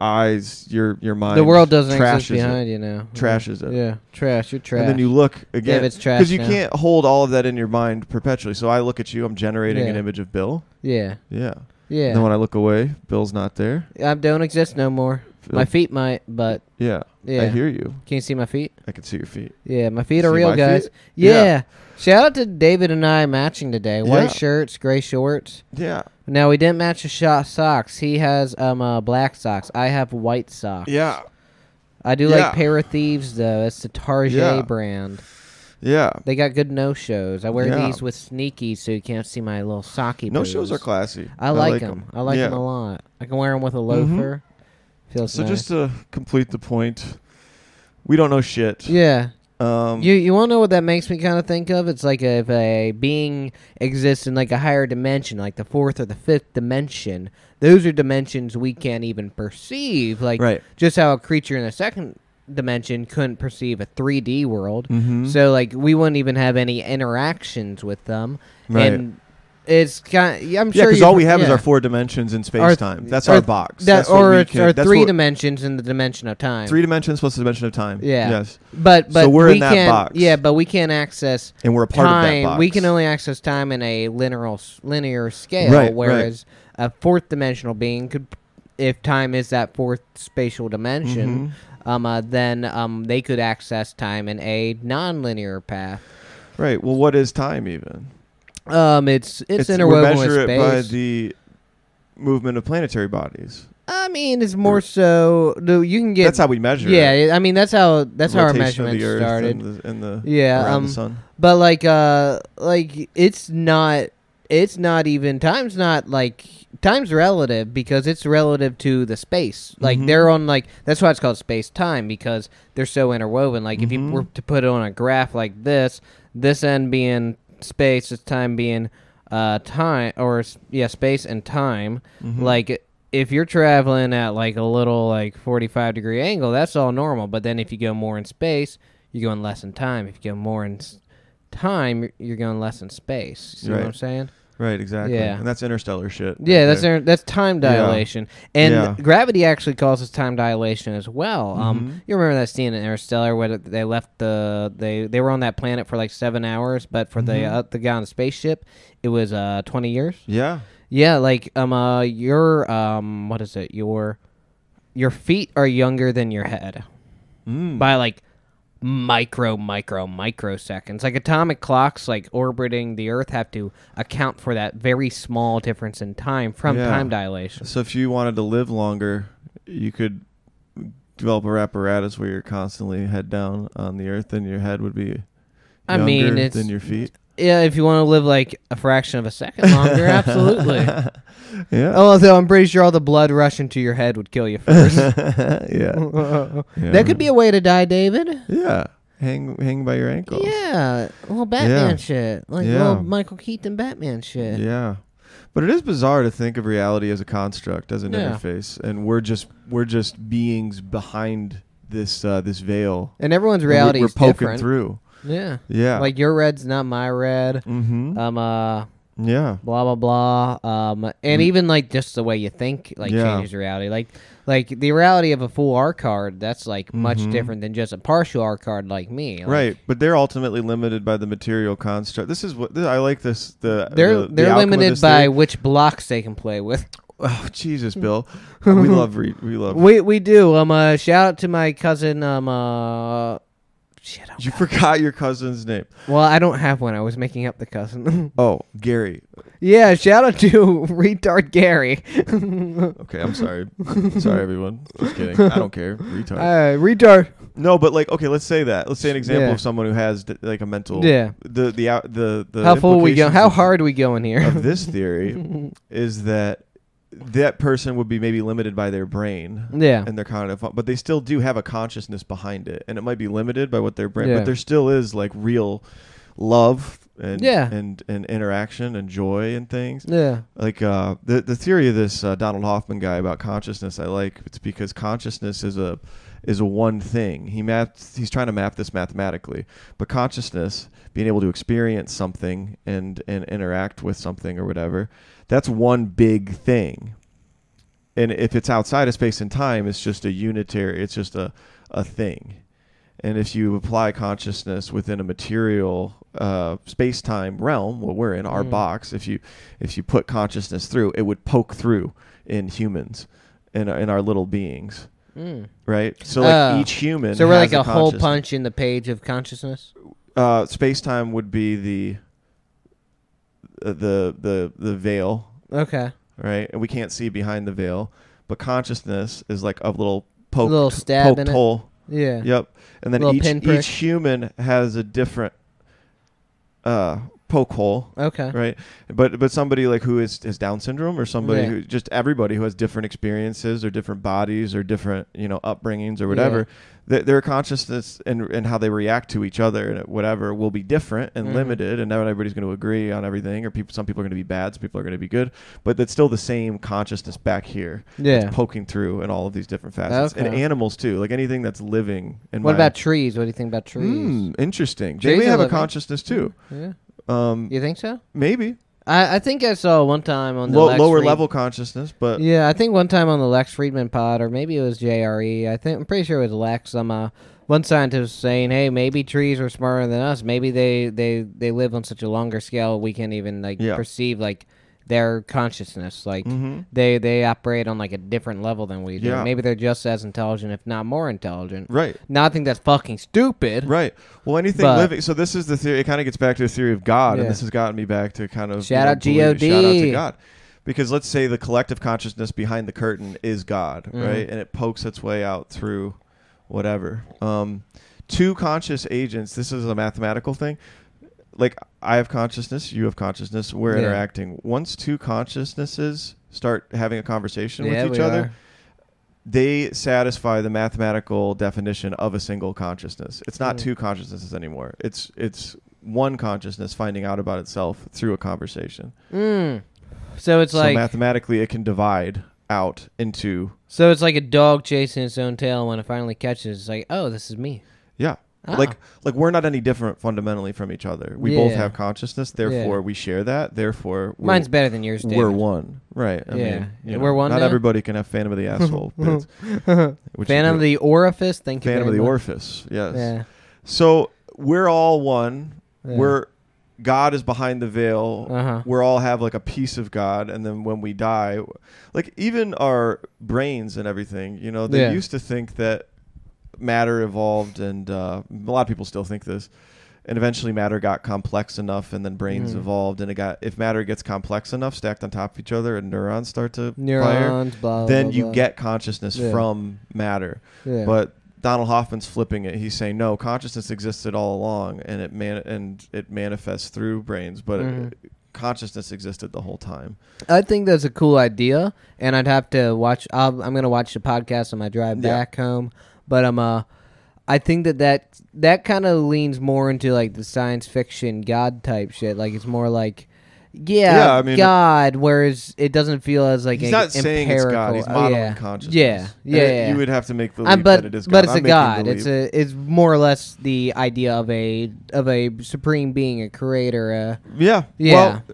eyes, your mind, the world doesn't exist behind you now. Trashes it. Yeah, trash. You're trash. And then you look again. Yeah, it's trash because you can't hold all of that in your mind perpetually. So I look at you. I'm generating an image of Bill. Yeah. And then when I look away, Bill's not there. I don't exist no more. My feet might, but I hear you. Can you see my feet? I can see your feet. Yeah, my feet are real, guys. Feet? Yeah. Shout out to David and I matching today. White shirts, gray shorts. Yeah. Now, we didn't match the socks. He has black socks. I have white socks. Yeah. I do like Pair of Thieves, though. It's the Target brand. Yeah. They got good no-shows. I wear these with sneakies so you can't see my little socky No-shows are classy. I like them. I like them a lot. I can wear them with a loafer. Feels nice. Just to complete the point, we don't know shit. Yeah. You want to know what that makes me kind of think of? It's like if a being exists in like a higher dimension, like the fourth or the fifth dimension. Those are dimensions we can't even perceive. Like just how a creature in the second dimension couldn't perceive a 3D world. So like we wouldn't even have any interactions with them. And it's kind of, I'm sure because all we have is our 4 dimensions in space-time. That's our box. Or 3 dimensions in the dimension of time. 3 dimensions plus the dimension of time. Yeah. Yes. But so we're in that box. Yeah, but we can't access and we're a part time. of that box. We can only access time in a linear scale, whereas a 4th dimensional being could, if time is that 4th spatial dimension, then they could access time in a non-linear path. Right. Well, what is time even? It's interwoven with space. We measure it by the movement of planetary bodies. I mean, it's more so. You can get. That's how we measure. Yeah, I mean that's how our measurements started. And the around the sun. But like it's not even time's not like time's relative because it's relative to the space. Like they're on like that's why it's called space time because they're so interwoven. Like if you were to put it on a graph like this end being space, this time being time or space and time. Like if you're traveling at like a little like 45-degree angle, that's all normal. But then if you go more in space, you're going less in time. If you go more in time, you're going less in space. See what I'm saying? Right, exactly. Yeah. And that's interstellar shit. Yeah, that's time dilation. And gravity actually causes time dilation as well. You remember that scene in Interstellar where they left they were on that planet for like 7 hours, but for the guy on the spaceship, it was 20 years. Yeah. Yeah, like your what is it? Your feet are younger than your head by like microseconds. Like atomic clocks like orbiting the Earth have to account for that very small difference in time from time dilation. So if you wanted to live longer, you could develop a apparatus where you're constantly head down on the Earth and your head would be younger than your feet. Yeah, if you want to live like a fraction of a second longer, absolutely. Yeah. Although I'm pretty sure all the blood rushing to your head would kill you first. That could be a way to die, David. Yeah. Hang by your ankles. Yeah. Little Batman shit. Like little Michael Keaton Batman shit. Yeah. But it is bizarre to think of reality as a construct, as an interface, and we're just beings behind this veil. And everyone's reality is poking different. Through. Yeah. Yeah. Like your red's not my red. Yeah. Blah blah blah. And even like just the way you think changes reality. Like the reality of a full R card, that's like much different than just a partial R card like me. Right. But they're ultimately limited by the material construct. This is what I like this they're limited by which blocks they can play with. Oh Jesus, Bill. we love we do. Shout out to my cousin Shit, you forgot your cousin's name. Well, I don't have one. I was making up the cousin. Oh, Gary. Yeah, shout out to retard Gary. Okay, I'm sorry. Sorry, everyone. Just kidding. I don't care. Retard. Retard. No, but like, okay, let's say that. Let's say an example of someone who has like a mental. Yeah. The how full we go? How hard we going here? Of this theory is that person would be maybe limited by their brain and their cognitive, but they still do have a consciousness behind it, and it might be limited by what their brain, but there still is like real love and interaction and joy and things. Yeah, like the theory of this Donald Hoffman guy about consciousness, I like. It's because consciousness is a one thing. He's trying to map this mathematically, but consciousness, being able to experience something and interact with something or whatever, that's one big thing. And if it's outside of space and time, it's just a unitary, it's just a thing. And if you apply consciousness within a material space-time realm, what we're in, our box, if you put consciousness through, it would poke through in humans, in our little beings. Right? So like each human so we're like a hole punch in the page of consciousness? Space-time would be the veil. Okay. Right? And we can't see behind the veil. But consciousness is like a little poked stab in hole. Yeah. Yep. And then each human has a different poke hole. Okay. Right. But somebody like who has Down syndrome, or somebody who just everybody who has different experiences or different bodies or different, upbringings or whatever, their consciousness and how they react to each other and whatever will be different and limited, and not everybody's going to agree on everything, or some people are going to be bad, some people are going to be good, but it's still the same consciousness back here. It's poking through in all of these different facets. And animals too, like anything that's living. What about trees? What do you think about trees? Interesting. Trees they may have a consciousness too. Yeah. You think so? Maybe. I think I saw one time on the lower level consciousness, but yeah, I think one time on the Lex Friedman pod, or maybe it was JRE. I'm pretty sure it was Lex. One scientist was saying, "Hey, maybe trees are smarter than us. Maybe they live on such a longer scale we can't even perceive their consciousness. They operate on a different level than we do. Yeah. Maybe they're just as intelligent, if not more intelligent. Right. Now I think that's fucking stupid. Right. Well, anything living. So this is the theory. It kind of gets back to the theory of God, and this has gotten me back to kind of shout out God. Shout out to God. Because let's say the collective consciousness behind the curtain is God, right? And it pokes its way out through whatever. Two conscious agents. This is a mathematical thing. Like I have consciousness, you have consciousness, we're interacting. Once two consciousnesses start having a conversation with each other, they satisfy the mathematical definition of a single consciousness. It's not two consciousnesses anymore. It's one consciousness finding out about itself through a conversation. So mathematically it can divide out into. So it's like a dog chasing its own tail. When it finally catches, it's like, oh, this is me. Yeah. Oh. Like we're not any different fundamentally from each other. We both have consciousness, therefore we share that. Therefore, mine's better than yours, David. We're one, right? I mean, we're one. Not everybody can have Phantom of the Asshole. Phantom of the Orifice. Thank you. Phantom of the Orifice. Yes. Yeah. So we're all one. Yeah. God is behind the veil. We all have a piece of God, and then when we die, even our brains and everything, they used to think that matter evolved, and a lot of people still think this, and eventually matter got complex enough, and then brains evolved, and if matter gets complex enough stacked on top of each other and neurons start to fire, then you get consciousness from matter. But Donald Hoffman's flipping it. He's saying no, consciousness existed all along, and it manifests through brains, but consciousness existed the whole time. I think that's a cool idea, and I'd have to watch. I'm going to watch the podcast on my drive back home. But I think that kind of leans more into the science fiction God type shit. It's more God, whereas it doesn't feel as he's not saying it's God. He's modeling consciousness. Yeah. You would have to make believe that it is God. But it's a God. It's more or less the idea of a supreme being, a creator. Yeah. Well,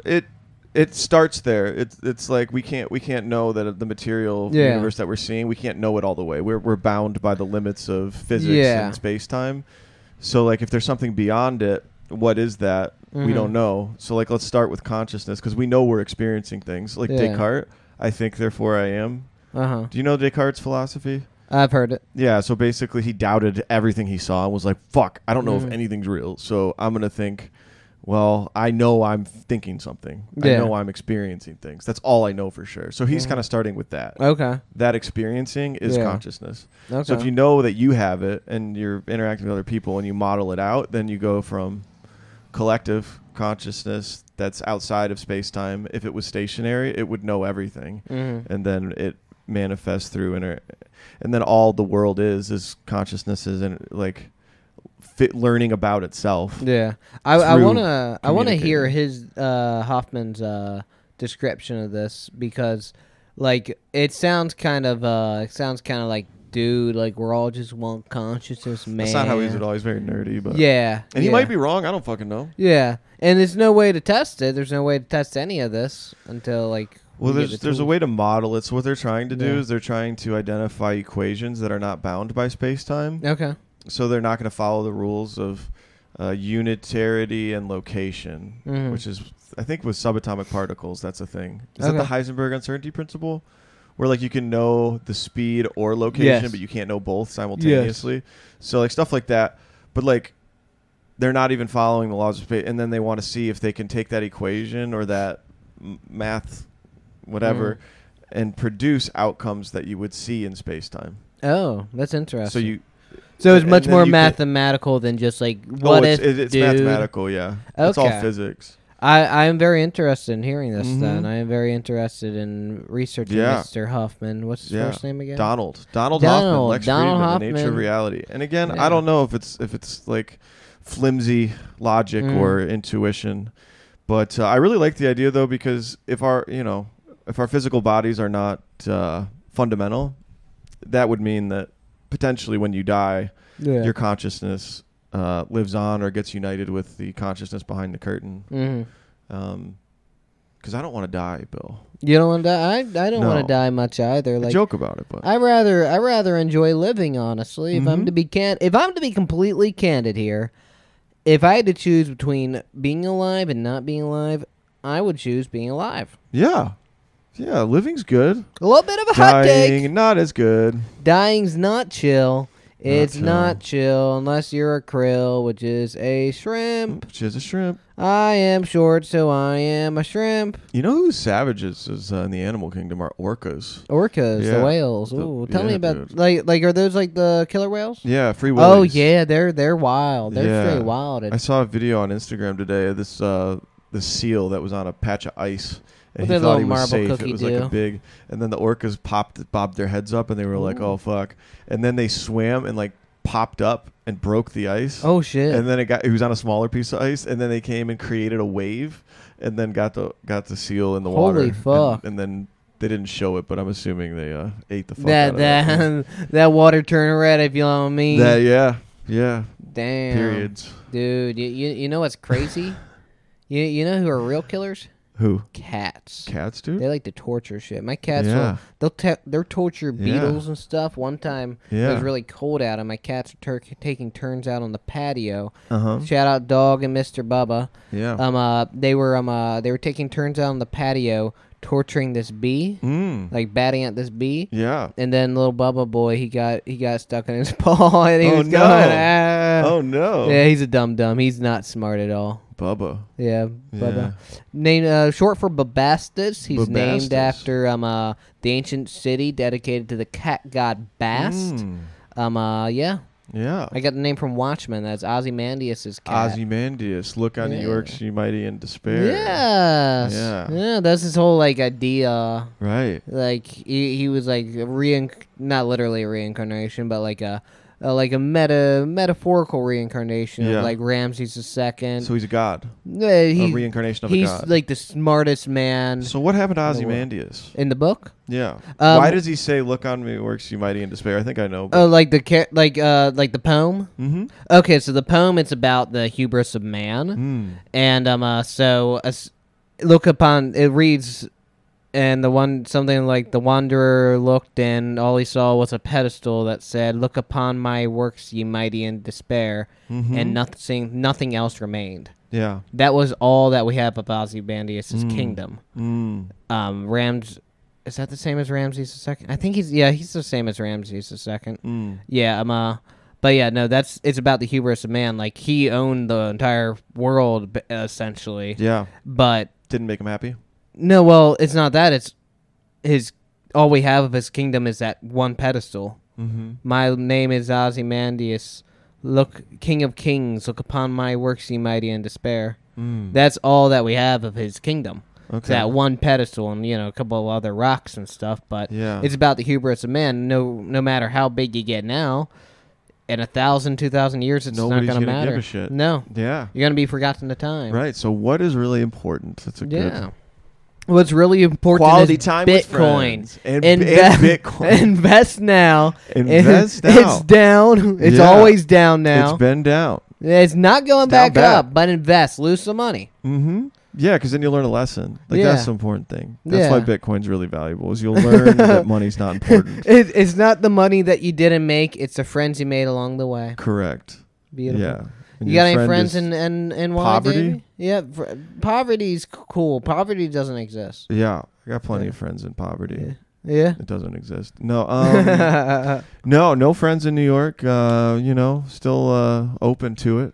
it starts there. It's like we can't know that the material universe that we're seeing, we can't know it all the way. We're bound by the limits of physics and space time. So if there's something beyond it, what is that? We don't know. So let's start with consciousness, because we know we're experiencing things. Descartes, I think, therefore I am. Do you know Descartes' philosophy? I've heard it. Yeah, so basically he doubted everything he saw and was like, fuck, I don't know if anything's real. So I'm going to think, well, I know I'm thinking something. I know I'm experiencing things. That's all I know for sure. So he's kind of starting with that. Okay. That experiencing is consciousness. Okay. So if you know that you have it and you're interacting with other people and you model it out, then you go from collective consciousness that's outside of space-time. If it was stationary, it would know everything. And then it manifests through and then all the world is consciousnesses and learning about itself. Yeah, I wanna hear his Hoffman's description of this, because it sounds kind of like, dude, we're all just one consciousness, man. That's not how he's at all. He's very nerdy, but and he might be wrong. I don't fucking know. Yeah, and there's no way to test it. There's no way to test any of this until Well, there's a way to model it. So what they're trying to do is they're trying to identify equations that are not bound by space-time. Okay. So they're not going to follow the rules of unitarity and location, which is, I think, with subatomic particles, that's a thing. Is that the Heisenberg uncertainty principle? Where you can know the speed or location, but you can't know both simultaneously. Yes. So stuff like that. But they're not even following the laws of space, and then they want to see if they can take that equation or that math, whatever, and produce outcomes that you would see in space-time. Oh, that's interesting. So it's much more mathematical than just like what if. It's mathematical, yeah. Okay. It's all physics. I am very interested in hearing this. Then I am very interested in researching Mr. Huffman. What's his first name again? Donald Hoffman. Lex Friedman, The Nature of Reality. And again, I don't know if it's like flimsy logic or intuition, but I really like the idea though, because if our physical bodies are not fundamental, that would mean that potentially when you die, your consciousness lives on or gets united with the consciousness behind the curtain. Because I don't want to die, Bill. You don't want to die? I don't want to die much either. I joke about it, but I rather enjoy living. Honestly, if I'm to be completely candid here, if I had to choose between being alive and not being alive, I would choose being alive. Yeah. Yeah, living's good. A little bit of a hot take. Dying, not as good. Dying's not chill. It's not chill unless you're a krill, which is a shrimp. I am short, so I am a shrimp. You know who's savages is in the animal kingdom are orcas. The whales. Ooh, tell me about like are those like the killer whales? Yeah, free willies. Oh yeah, they're wild. They're straight wild. I saw a video on Instagram today of this seal that was on a patch of ice. And he thought he was safe. It was like a big, and then the orcas bobbed their heads up, and they were like, "Oh fuck!" And then they swam and like popped up and broke the ice. Oh shit! And then it was on a smaller piece of ice, and then they came and created a wave, and then got the seal in the water. Holy fuck! And then they didn't show it, but I'm assuming they ate the fuck out of that. That water turned red, if you know what I mean. Yeah. Damn. Periods. Dude, you know what's crazy? you know who are real killers? Who? Cats. Cats, dude? They like to torture shit. My cats, they'll torture beetles and stuff. One time, it was really cold out, and my cats were taking turns out on the patio. Shout out Dog and Mr. Bubba. Yeah. They were taking turns out on the patio, torturing this bee, like batting at this bee. Yeah. And then little Bubba boy, he got stuck in his paw, and he was going, Oh no. Yeah, he's a dum-dum. He's not smart at all. Bubba. Yeah, Bubba. Named short for Bubastis. He's named after the ancient city dedicated to the cat god Bast. Yeah. I got the name from Watchmen. That's Ozymandias' cat. Ozymandias. Look on New York's you mighty in despair. Yes. Yeah. That's his whole like idea. Right. Like he was like not literally a reincarnation, but like a metaphorical reincarnation of like Ramses II. So he's a god. A reincarnation of a god. He's like the smartest man. So what happened to Ozymandias? In the book? Yeah. Why does he say, "Look on me, works you mighty in despair"? I think I know. Oh, like the poem. Mm-hmm. Okay, so the poem it's about the hubris of man, and look upon it reads. And something like the wanderer looked, and all he saw was a pedestal that said, "Look upon my works, ye mighty in despair," and nothing else remained. Yeah, that was all that we have of Ozymandias' kingdom. Is that the same as Ramses II? I think he's the same as Ramses II. Yeah, but yeah, no, it's about the hubris of man. Like he owned the entire world essentially. Yeah, but didn't make him happy. No, well, it's not that. It's his. All we have of his kingdom is that one pedestal. My name is Ozymandias. Look, King of Kings. Look upon my works, ye mighty in despair. That's all that we have of his kingdom. Okay. That one pedestal and a couple of other rocks and stuff. But it's about the hubris of man. No matter how big you get now, in 1,000, 2,000 years, it's Nobody's not going to matter. Give a shit. No. Yeah. You're going to be forgotten to time. Right. So what is really important? That's a good. What's really important quality is time Bitcoin. With and Bitcoin. Invest now. Invest now. It's down. It's always down now. It's been down. It's not going back up, but invest. Lose some money. Yeah, because then you'll learn a lesson. That's the important thing. That's why Bitcoin's really valuable, is you'll learn that money's not important. It's not the money that you didn't make. It's the friends you made along the way. Correct. Beautiful. Yeah. You got any friends in poverty? Davey? Yeah, poverty's cool. Poverty doesn't exist. Yeah, I got plenty of friends in poverty. Yeah, it doesn't exist. No, no friends in New York. Still open to it.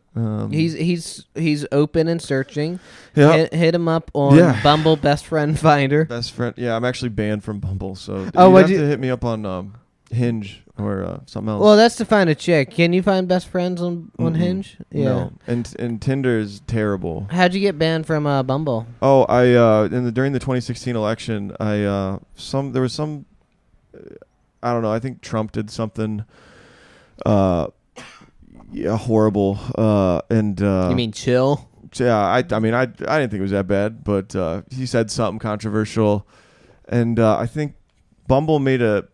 He's open and searching. Yeah, hit him up on Bumble Best Friend Finder. Best friend. Yeah, I'm actually banned from Bumble, so you have to hit me up on Hinge or something else. Well, that's to find a chick. Can you find best friends on Hinge? Yeah. No. And Tinder is terrible. How'd you get banned from Bumble? Oh, I during the 2016 election, there was some I don't know. I think Trump did something horrible. And you mean chill? Yeah, I mean I didn't think it was that bad, but he said something controversial, and I think Bumble made a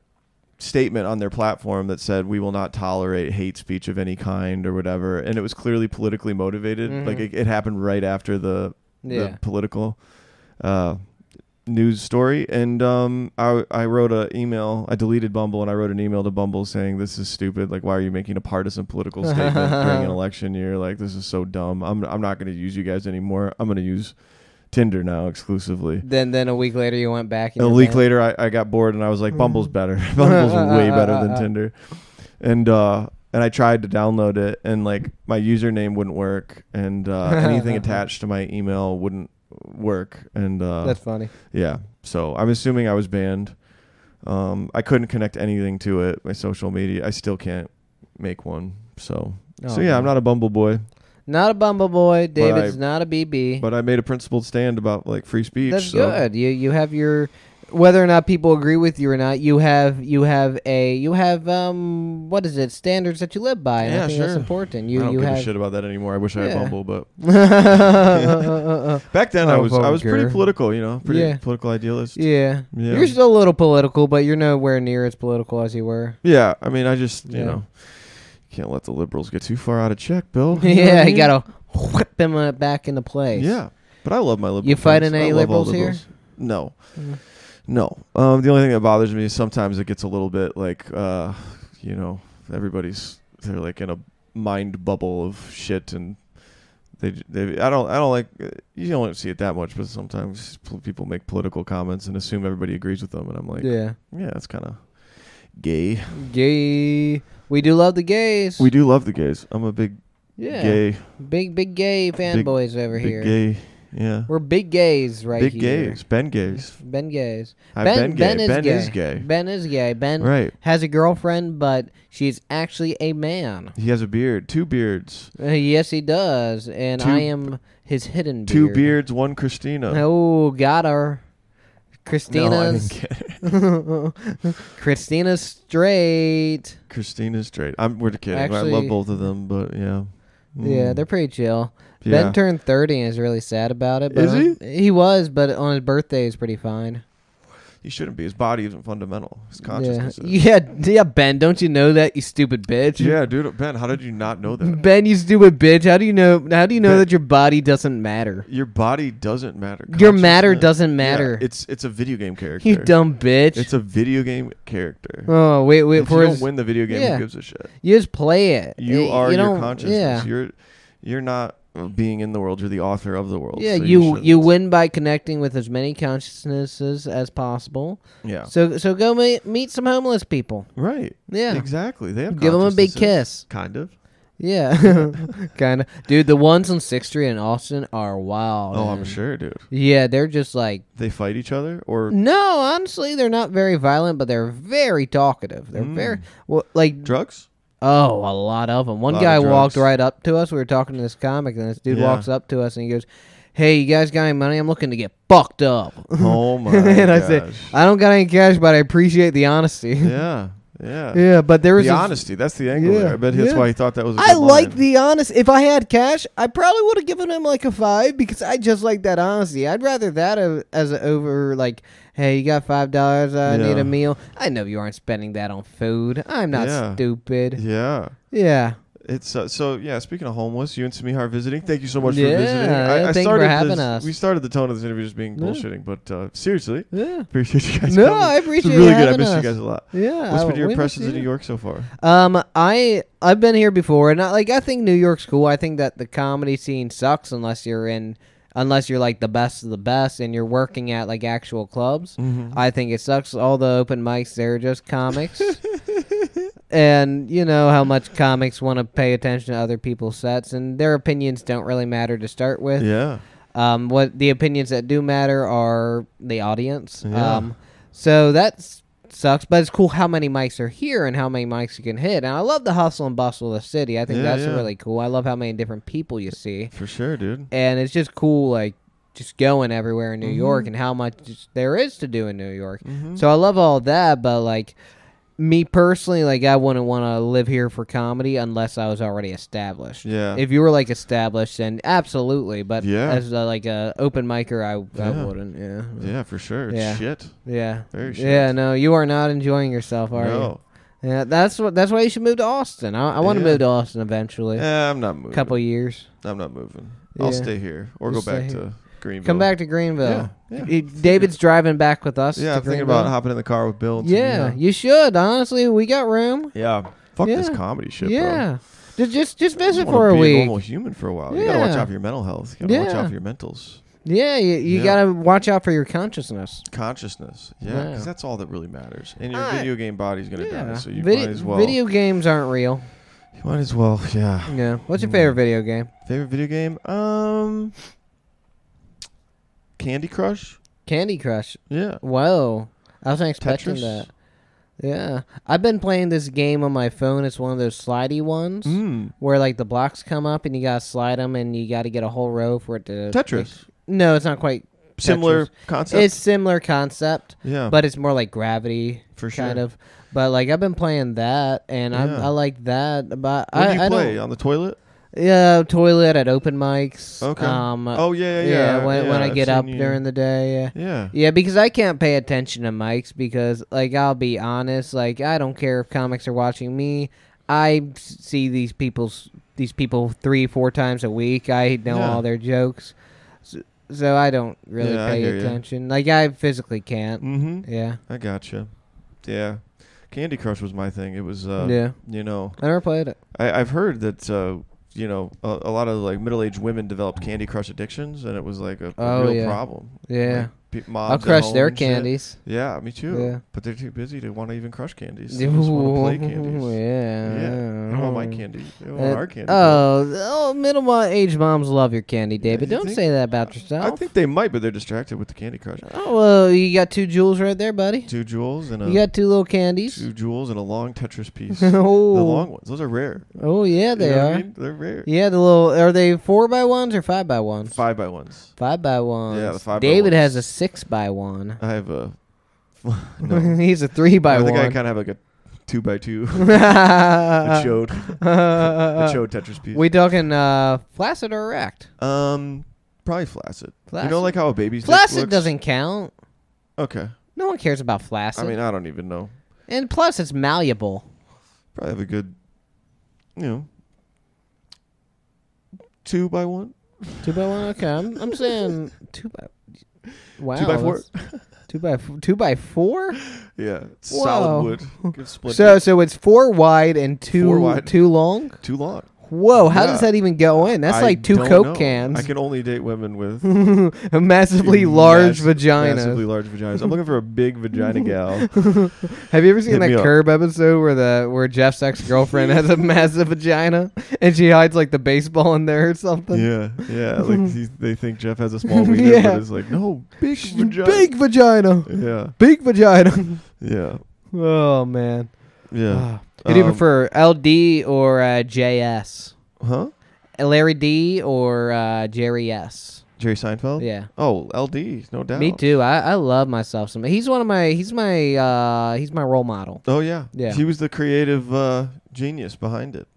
statement on their platform that said we will not tolerate hate speech of any kind or whatever, and it was clearly politically motivated. Like it happened right after the political news story, and I wrote an email. I deleted Bumble, and I wrote an email to Bumble saying this is stupid. Like, why are you making a partisan political statement during an election year? Like, this is so dumb. I'm not going to use you guys anymore. I'm going to use Tinder now exclusively. Then a week later you went back. And a week later I got bored and I was like, Bumble's better. Bumble's way better than Tinder. And I tried to download it, and like my username wouldn't work, and anything attached to my email wouldn't work. And that's funny. Yeah. So I'm assuming I was banned. I couldn't connect anything to it. My social media, I still can't make one. So yeah, I'm not a Bumble boy. Not a Bumble boy. David's not a BB. But I made a principled stand about like free speech. That's good. You have your, whether or not people agree with you or not, you have what is it, standards that you live by. And I think that's important. I don't give a shit about that anymore. I wish I had Bumble, but back then I was pretty political, pretty political idealist. Yeah. You're still a little political, but you're nowhere near as political as you were. Yeah, I mean, I just can't let the liberals get too far out of check, Bill. You gotta whip them back into place. Yeah, but I love my liberals. You fighting any liberals here? No. No. The only thing that bothers me is sometimes it gets a little bit like, they're like in a mind bubble of shit, and I don't like, you don't see it that much, but sometimes people make political comments and assume everybody agrees with them, and I'm like, yeah, that's kind of gay. Gay. We do love the gays. We do love the gays. I'm a big gay. Big gay fanboys over here. Big gay. Yeah. We're big gays here. Big gays. Ben gays. Ben gays. Ben is gay. Ben is gay. Ben has a girlfriend, but she's actually a man. He has a beard. 2 beards. Yes, he does. And I am his hidden beard. 2 beards, 1 Christina. Oh, got her. Christina's. No, I didn't get it. Christina's straight. We're kidding. Actually, I love both of them, but yeah. Yeah, they're pretty chill. Yeah. Ben turned 30 and is really sad about it. But is he? He was, but on his birthday he's pretty fine. He shouldn't be. His body isn't fundamental. His consciousness is. Yeah, Ben, don't you know that, you stupid bitch? Yeah, dude. Ben, how did you not know that? Ben, you stupid bitch. How do you know that your body doesn't matter? Your body doesn't matter. Your matter doesn't matter. Yeah, it's a video game character. You dumb bitch. It's a video game character. Oh, wait. If you don't win the video game, who gives a shit? You just play it. You are your consciousness. Yeah. You're not being in the world. You're the author of the world. Yeah, so you win by connecting with as many consciousnesses as possible. Yeah. So go meet some homeless people. Right. Yeah. Exactly. They have give them a big kiss. Kind of. Yeah. Kind of. Dude, the ones on 6th Street in Austin are wild. Oh, I'm sure, dude. Yeah, they're just like... They fight each other? Or no, honestly, they're not very violent, but they're very talkative. They're very... Well, like... Drugs? Oh, a lot of them. One guy walked right up to us. We were talking to this comic, and this dude walks up to us, and he goes, "Hey, you guys got any money? I'm looking to get fucked up." Oh, my and gosh. I said, "I don't got any cash, but I appreciate the honesty." Yeah. Yeah. Yeah, but there was the honesty. That's the angle there. I bet that's why he thought that was a good line. like the honest. If I had cash, I probably would have given him like a 5 because I just like that honesty. I'd rather that as over like, hey, you got $5? I need a meal. I know you aren't spending that on food. I'm not stupid. Yeah. Yeah. It's speaking of homeless, you and Samihar are visiting. Thank you so much for visiting. Thank you for having us. We started the tone of this interview just being bullshitting, but seriously, appreciate you guys. No, I appreciate it. Really good. I miss you guys a lot. Yeah. What's been your impressions of New York so far? I've been here before, and I think New York's cool. I think that the comedy scene sucks unless you're like the best of the best and you're working at like actual clubs. Mm-hmm. I think it sucks. All the open mics, they're just comics. And you know how much comics want to pay attention to other people's sets, and their opinions don't really matter to start with. Yeah. What the opinions that do matter are the audience. Yeah. So that's sucks, but it's cool how many mics are here and how many mics you can hit. And I love the hustle and bustle of the city. I think that's really cool. I love how many different people you see. For sure, dude. And it's just cool, like, just going everywhere in New York and how much there is to do in New York. So I love all that, but, like, me personally, like, I wouldn't want to live here for comedy unless I was already established. Yeah. If you were, like, established, then absolutely. But as, like, a open micer, I wouldn't. Yeah. Yeah, for sure. It's shit. Yeah. Very shit. Yeah, no, you are not enjoying yourself, are you? Yeah, that's why you should move to Austin. I want to move to Austin eventually. Yeah, I'm not moving. Couple years. I'm not moving. I'll stay here or go back to Greenville. Come back to Greenville. Yeah. David's driving back with us. Yeah, I'm thinking about hopping in the car with Bill. Yeah, you should. Honestly, we got room. Yeah. Fuck this comedy shit, bro. Just visit for a week. Be a normal human for a while. You gotta watch out for your mental health. You gotta watch out for your mentals. Yeah, you gotta watch out for your consciousness. Yeah, because that's all that really matters. And your video game body's gonna die, so you might as well. Video games aren't real. You might as well, yeah. Yeah. What's your favorite video game? Favorite video game? Candy Crush. Candy Crush. Yeah. Whoa. I wasn't expecting Tetris. that. Yeah. I've been playing this game on my phone. It's one of those slidey ones where, like, the blocks come up and you got to slide them and you got to get a whole row for it to... Tetris. No, it's not quite Similar Tetris. concept? It's similar concept. Yeah. But it's more like Gravity. For sure. Kind of. But, like, I've been playing that and I like that. But What do you play? On the toilet? Yeah, toilet at open mics. Okay. Yeah. When I get up during the day. Yeah, because I can't pay attention to mics because, like, I'll be honest, like, I don't care if comics are watching me. I see these people 3-4 times a week. I know all their jokes, so I don't really pay attention. Like, I physically can't. Yeah, I gotcha. Yeah, Candy Crush was my thing. It was I never played it. I've heard that. A lot of, like, middle-aged women developed Candy Crush addictions, and it was like a real problem. Yeah. Like, moms I'll crush their candies. Yeah, me too. Yeah. But they're too busy to want to even crush candies. They just want to play candies. Yeah. They don't want my candy. They want our candy. Middle-aged moms love your candy, David. Don't say that about yourself. I think they might, but they're distracted with the Candy Crush. Oh, well, you got 2 jewels right there, buddy. 2 jewels and you got 2 little candies. 2 jewels and a long Tetris piece. Oh. The long ones. Those are rare. Oh, yeah, they are. I mean? They're rare. Yeah, the little... Are they 4x1s or 5x1s? 5x1s. 5x1s. Yeah, the 5x1s. David has a 6x1. I have a... No. He's a 3x1. I think I kind of have like a 2x2. a chode Tetris piece. We talking flaccid or erect? Probably flaccid. You know, like how a baby's dick flaccid looks? doesn't count. Okay. No one cares about flaccid. I mean, I don't even know. And plus, it's malleable. Probably have a good, 2x1. 2x1. Okay, I'm saying 2x. Wow. 2x4. 2x4. Yeah, solid wood. So it's 4 wide and 2 long. 2 long. Whoa, how does that even go in? That's like 2 Coke cans. I can only date women with massively large vaginas. Massively large vaginas. I'm looking for a big vagina gal. Have you ever seen that Curb episode where Jeff's ex-girlfriend has a massive vagina and she hides like the baseball in there or something? Yeah. Like they think Jeff has a small wiener, but it's like, no, big vagina. Big vagina. Yeah. Big vagina. Yeah. Oh, man. Yeah. Who do you prefer, LD or JS? Huh? Larry D or Jerry S? Jerry Seinfeld? Yeah. Oh, LD, no doubt. Me too. I love myself some. He's my role model. Oh yeah. Yeah. He was the creative genius behind it.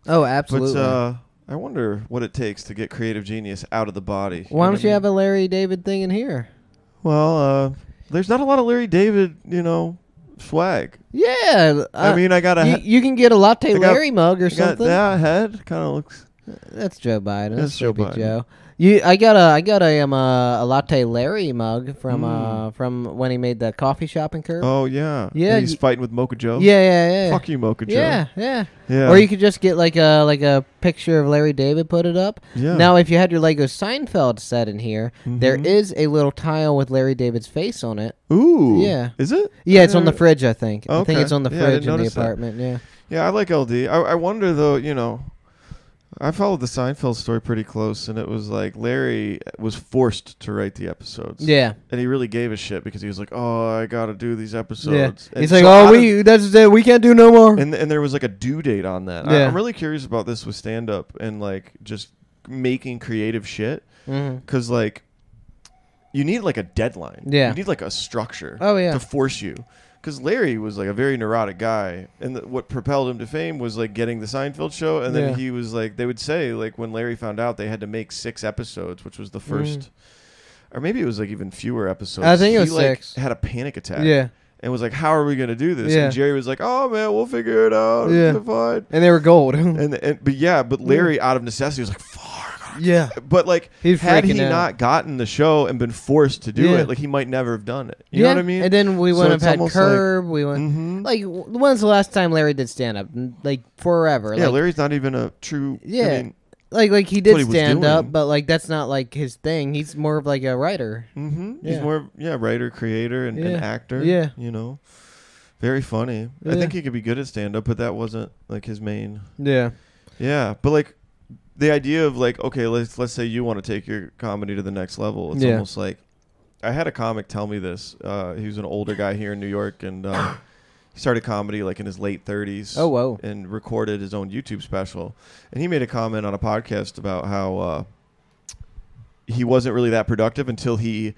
Oh, absolutely. But I wonder what it takes to get creative genius out of the body. Why don't you have a Larry David thing in here? Well, there's not a lot of Larry David, swag. Yeah. I mean, I got a... You can get a Latte Larry mug or something. That head kind of looks... That's Joe Biden. That's Joe Biden. Joe. I got a Latte Larry mug from when he made the coffee shop in Curb. Oh yeah. Yeah. And he's fighting with Mocha Joe. Yeah. Fuck you, Mocha Joe. Yeah. Or you could just get like a picture of Larry David, put it up. Yeah. Now, if you had your Lego Seinfeld set in here, there is a little tile with Larry David's face on it. Ooh. Yeah. Is it? Yeah, it's on the fridge. I think. Okay. I think it's on the fridge in the apartment. Yeah, I like LD. I wonder though. I followed the Seinfeld story pretty close, and it was like Larry was forced to write the episodes. Yeah. And he really gave a shit because he was like, "Oh, I got to do these episodes." Yeah. He's like, "Oh, that's it. We can't do no more." And there was like a due date on that. Yeah. I'm really curious about this with stand-up and like just making creative shit. Because like you need like a deadline. Yeah. You need like a structure. Oh, yeah. To force you. Because Larry was like a very neurotic guy, and what propelled him to fame was like getting the Seinfeld show, and then he was like, they would say like when Larry found out they had to make 6 episodes, which was the first, or maybe it was like even fewer episodes. I think it was like 6. Had a panic attack. Yeah. And was like, how are we going to do this? Yeah. And Jerry was like, oh man, we'll figure it out. Yeah. It's fine. And they were gold. but Larry out of necessity was like, fuck. Yeah. But like, had he out. not gotten the show and been forced to do it, like he might never have done it. You know what I mean? And then we wouldn't have had Curb. Like, we went like, when's the last time Larry did stand up? Like forever. Yeah, like, Larry's not even a true. Yeah. I mean, like he did stand up, but like that's not like his thing. He's more of like a writer. He's more writer, creator, and actor. Yeah. You know, very funny. Yeah. I think he could be good at stand up, but that wasn't like his main. Yeah. Yeah, but like. The idea of like, okay, let's say you want to take your comedy to the next level. It's almost like, I had a comic tell me this. He was an older guy here in New York, and he started comedy like in his late 30s. Oh, whoa. And recorded his own YouTube special. And he made a comment on a podcast about how he wasn't really that productive until he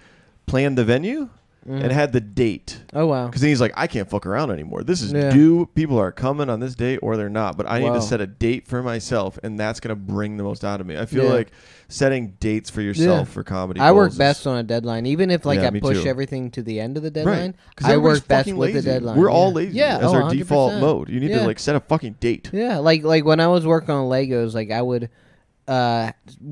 planned the venue and had the date. Oh, wow. Because then he's like, I can't fuck around anymore. This is due. People are coming on this date or they're not. But I need to set a date for myself, and that's going to bring the most out of me. I feel like setting dates for yourself for comedy. I work best on a deadline. Even if like I push too. everything to the end of the deadline, I work best with the deadline. We're all lazy as our 100%. default mode. You need to like set a fucking date. Yeah, like when I was working on Legos, like I would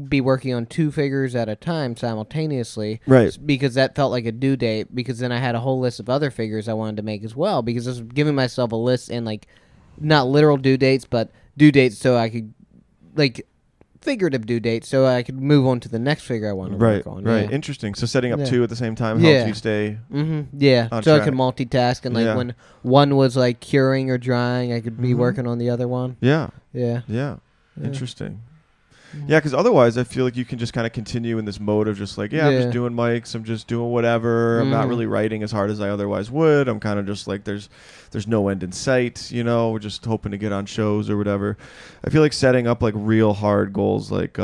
be working on 2 figures at a time simultaneously, right? Because that felt like a due date. Because then I had a whole list of other figures I wanted to make as well. Because I was giving myself a list and like not literal due dates, but due dates so I could like figurative due dates so I could move on to the next figure I wanted to work on. Right, interesting. So setting up 2 at the same time helps you stay. Yeah, on so track. I could multitask, and like when one was like curing or drying, I could be working on the other one. Yeah. Yeah. Interesting. Yeah, because otherwise I feel like you can just kind of continue in this mode of just like, I'm just doing mics, I'm just doing whatever, I'm not really writing as hard as I otherwise would. I'm kind of just like, there's no end in sight, you know, we're just hoping to get on shows or whatever. I feel like setting up like real hard goals, like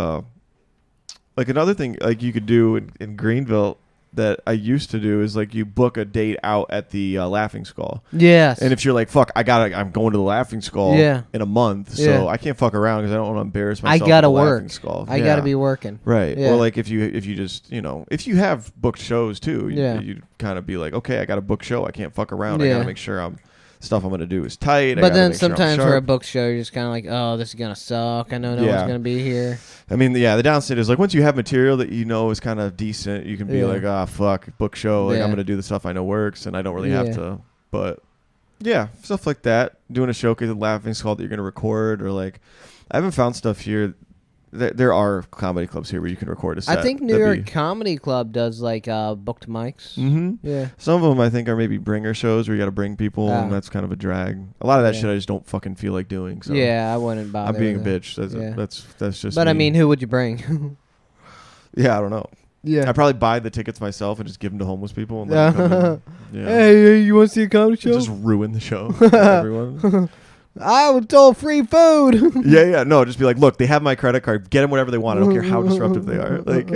another thing like you could do in Greenville that I used to do is like you book a date out at the Laughing Skull. Yes. And if you're like, fuck, I'm going to the Laughing Skull in a month, so I can't fuck around because I don't want to embarrass myself. I gotta at the work. Laughing Skull. I gotta be working. Right. Yeah. Or like if you just, you know, if you have booked shows too, you kind of be like, okay, I got a booked show. I can't fuck around. I gotta make sure stuff I'm going to do is tight. But then sometimes for a book show, you're just kind of like, oh, this is going to suck. I know no one's going to be here. I mean, the downside is like once you have material that you know is kind of decent, you can be like, fuck, book show. Like I'm going to do the stuff I know works and I don't really have to. But yeah, stuff like that. Doing a showcase at Laughing Skull that you're going to record, or like I haven't found stuff here. There are comedy clubs here where you can record a set. I think New York Comedy Club does like booked mics. Yeah. Some of them I think are maybe bringer shows where you got to bring people, and that's kind of a drag. A lot of that shit I just don't fucking feel like doing. So yeah, I wouldn't bother. I'm being a bitch. That's just. But me. I mean, who would you bring? Yeah, I don't know. Yeah, I'd probably buy the tickets myself and just give them to homeless people. And let them come in. Hey, you want to see a comedy show? Just ruin the show for everyone. I was told free food. Yeah. No, just be like, look, they have my credit card. Get them whatever they want. I don't care how disruptive they are. Like,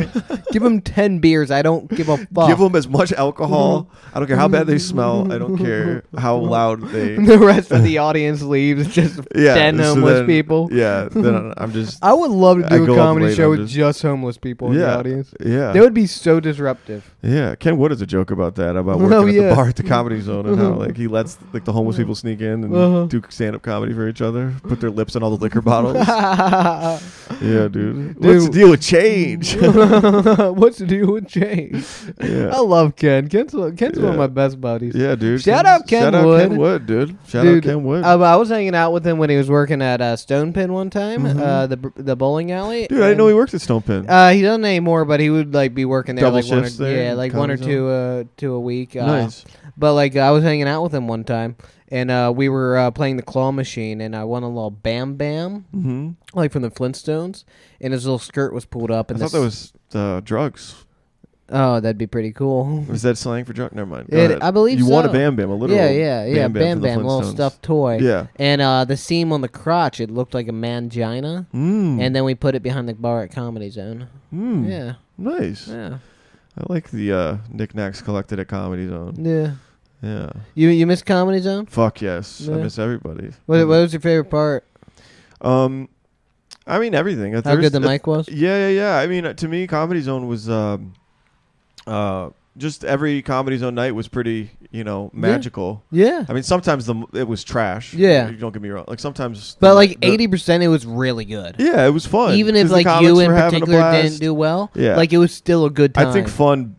give them 10 beers. I don't give a fuck. Give them as much alcohol. I don't care how bad they smell. I don't care how loud they. The rest of the audience leaves. Just 10 homeless people. Yeah. Then I'm just. I would love to do a comedy show with just homeless people in the audience. Yeah. That would be so disruptive. Yeah. Ken Wood has a joke about that, about working at the bar at the Comedy Zone, and how like he lets like the homeless people sneak in and do stand-up comedy for each other, put their lips on all the liquor bottles. Yeah, dude. What's the deal with change? What's the deal with change? Yeah. I love Ken. Ken's one of my best buddies. Yeah, dude. Shout out Ken Wood, dude. Shout out Ken Wood. I was hanging out with him when he was working at Stone Pin one time, the bowling alley. Dude, I didn't know he worked at Stone Pin. He doesn't anymore, but he would like be working there double like shifts one or there, one or two a week. Nice. But like I was hanging out with him one time, and we were playing the claw machine, and I won a little Bam Bam, like from the Flintstones, and his little skirt was pulled up. And I thought that was drugs. Oh, that'd be pretty cool. Was that slang for drug? Never mind. I believe you so. won a Bam Bam, a literal Bam Bam, little stuffed toy. Yeah. And the seam on the crotch, it looked like a mangina. And then we put it behind the bar at Comedy Zone. Yeah. Nice. Yeah. I like the knickknacks collected at Comedy Zone. Yeah. Yeah. You miss Comedy Zone? Fuck yes. Yeah. I miss everybody. What was your favorite part? I mean everything. How good the mic was? Yeah. I mean, to me, Comedy Zone was just every Comedy Zone night was pretty, magical. Yeah. I mean, sometimes it was trash. Yeah. Don't get me wrong. Like sometimes. But like 80%, it was really good. Yeah, it was fun. Even if like you in particular didn't do well. Yeah. Like it was still a good time. I think fun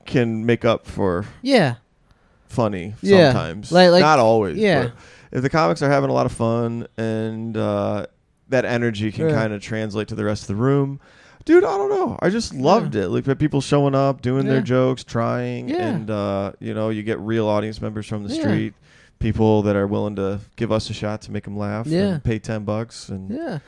can make up for. Yeah. Funny sometimes. Like, not always. Yeah. But if the comics are having a lot of fun and that energy can kind of translate to the rest of the room. Dude, I don't know. I just loved it. Like people showing up, doing their jokes, trying, and you get real audience members from the street, people that are willing to give us a shot to make them laugh, and pay $10, and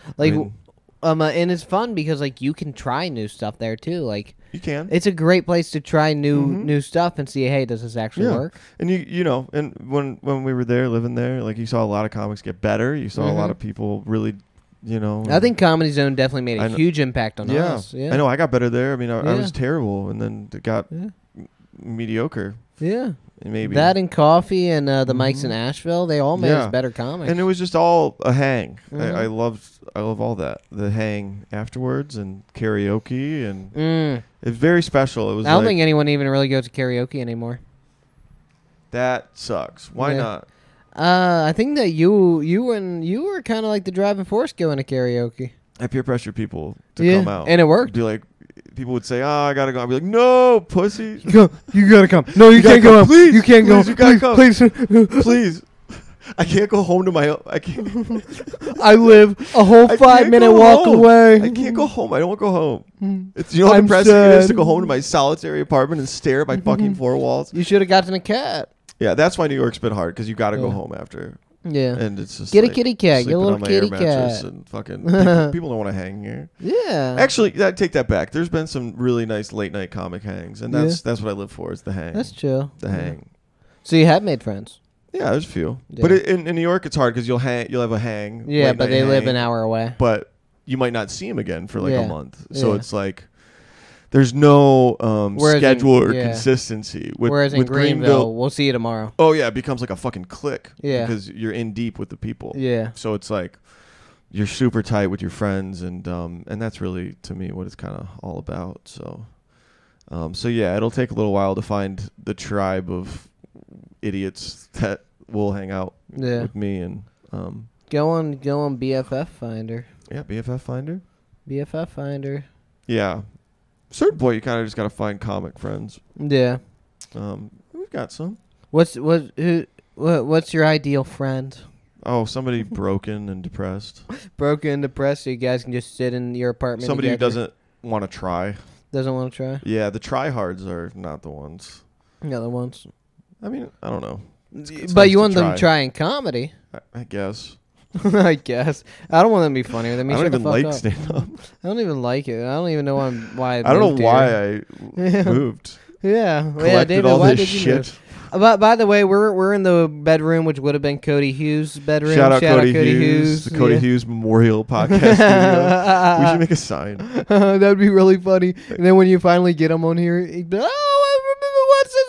and it's fun because like you can try new stuff there too. Like you can. It's a great place to try new stuff and see, hey, does this actually work? And and when we were there, living there, like you saw a lot of comics get better. You saw a lot of people really. I think Comedy Zone definitely made a huge impact on us. Yeah, I know. I got better there. I mean, I was terrible, and then it got mediocre. Yeah, maybe that and Coffee and the mics in Asheville, they all made us better comics. And it was just all a hang. I love all that. The hang afterwards and karaoke and it's very special. It was. I don't think anyone even really goes to karaoke anymore. That sucks. Why not? I think that you were kind of like the driving force going to karaoke. I peer pressure people to come out, and it worked. Be like, people would say, "Oh, I gotta go." I'd be like, "No, pussy, you gotta come. No, you can't go. Please, you can't go. You gotta come. Please, please." I can't go home to my. I can't. I live a whole 5-minute walk away. I can't go home. I don't want to go home. It's how depressing it is to go home to my solitary apartment and stare at my fucking four walls. You should have gotten a cat. Yeah, that's why New York's been hard because you got to go home after. Yeah, and it's just get a kitty cat, get a little kitty cat, and fucking people don't want to hang here. Yeah, actually, I take that back. There's been some really nice late night comic hangs, and that's what I live for is the hang. That's chill. The hang. So you have made friends. Yeah, there's a few, but in New York it's hard because you'll have a hang. Yeah, but they live an hour away. But you might not see them again for like a month, so it's like. There's no schedule or consistency. Whereas in Greenville, we'll see you tomorrow. Oh, yeah. It becomes like a fucking clique. Yeah. Because you're in deep with the people. Yeah. So it's like you're super tight with your friends. And that's really, to me, what it's kind of all about. So, yeah, it'll take a little while to find the tribe of idiots that will hang out with me. And go on BFF Finder. Yeah, BFF Finder. BFF Finder. Yeah. Certain point, you kind of just got to find comic friends. Yeah. We've got some. What's your ideal friend? Oh, somebody broken and depressed. Broken and depressed, so you guys can just sit in your apartment. Somebody together. who doesn't want to try. Doesn't want to try? Yeah, the tryhards are not the ones. Yeah, the ones. I mean, I don't know. But you want them to try in comedy. I guess. I guess. I don't want them to be funny. I don't even like stand-up. I don't even like it. I don't even know why I don't know why I moved. Yeah. David, all why did you move? By the way, we're in the bedroom, which would have been Cody Hughes' bedroom. Shout out Cody Hughes. The Cody Hughes Memorial Podcast Studio. We should make a sign. That would be really funny. And then when you finally get him on here, he'd be, I remember what's this.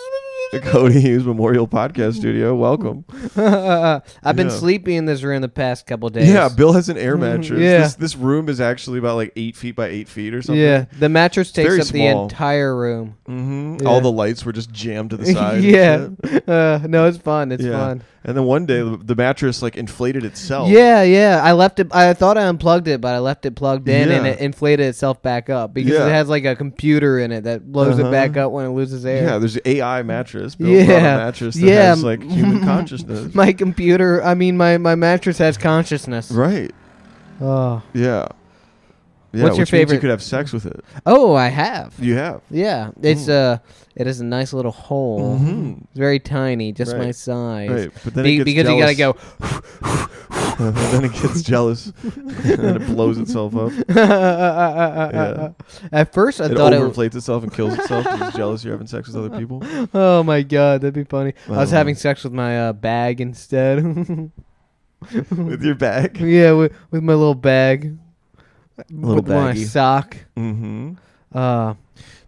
The Cody Hughes Memorial Podcast Studio. Welcome. I've been sleeping in this room the past couple days. Yeah, Bill has an air mattress. Yeah. This room is actually about like 8 feet by 8 feet or something. Yeah, the mattress takes up small. the entire room. Mm-hmm. Yeah. All the lights were just jammed to the side. Yeah. No, it's fun. It's fun. And then one day the mattress like inflated itself. Yeah. I left it. I thought I unplugged it, but I left it plugged in, and it inflated itself back up because it has like a computer in it that blows it back up when it loses air. Yeah, there's an AI mattress. Bill brought a mattress that has like human consciousness. My computer. I mean, my mattress has consciousness. Right. Oh. Yeah. Yeah, What's your favorite? You could have sex with it. Oh, I have. You have? Yeah, it's it is a nice little hole. Mm-hmm. It's very tiny, just my size. Right, but then it gets because jealous. You gotta go. And then it gets jealous, and then it blows itself up. Yeah. At first, I it thought overinflates itself and kills itself because it's jealous you're having sex with other people. Oh my god, that'd be funny. I was having sex with my bag instead. With your bag? Yeah, with my little bag. Little with baggy. My sock. Mm-hmm.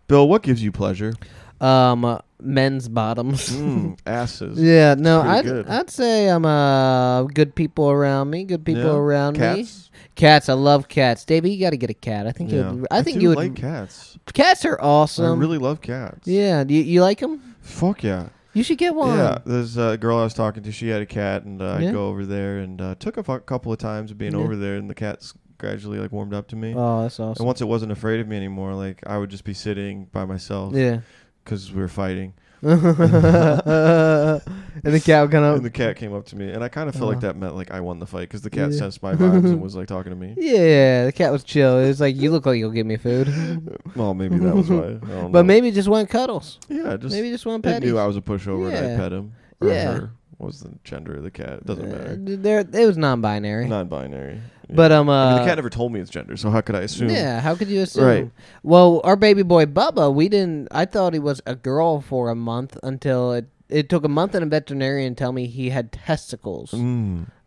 Bill, what gives you pleasure? Men's bottoms. Asses. Yeah, no, I'd say I'm good people around me. Good people around me. Cats, I love cats. David, you got to get a cat. I think you would like cats. Cats are awesome. I really love cats. Yeah, you like them? Fuck yeah. You should get one. Yeah, there's a girl I was talking to. She had a cat, and I'd go over there, and took a couple of times of being over there, and the cat's gradually like warmed up to me. Oh, that's awesome. And once it wasn't afraid of me anymore, like I would just be sitting by myself. Yeah. Because we were fighting. And the cat would come up. And the cat came up to me, and I kind of felt like that meant like I won the fight because the cat sensed my vibes and was like talking to me. Yeah, the cat was chill. It was like, you look like you'll give me food. Well, maybe that was why. I don't know. But maybe just want cuddles. Yeah, maybe just want petties. It knew I was a pushover, and I pet him. Or her. What was the gender of the cat? It doesn't matter. It was non-binary. Non-binary. Yeah. But I mean, the cat never told me its gender, so how could I assume? Yeah, how could you assume? Right. Well, our baby boy Bubba, I thought he was a girl for a month until it took a month and a veterinarian tell me he had testicles.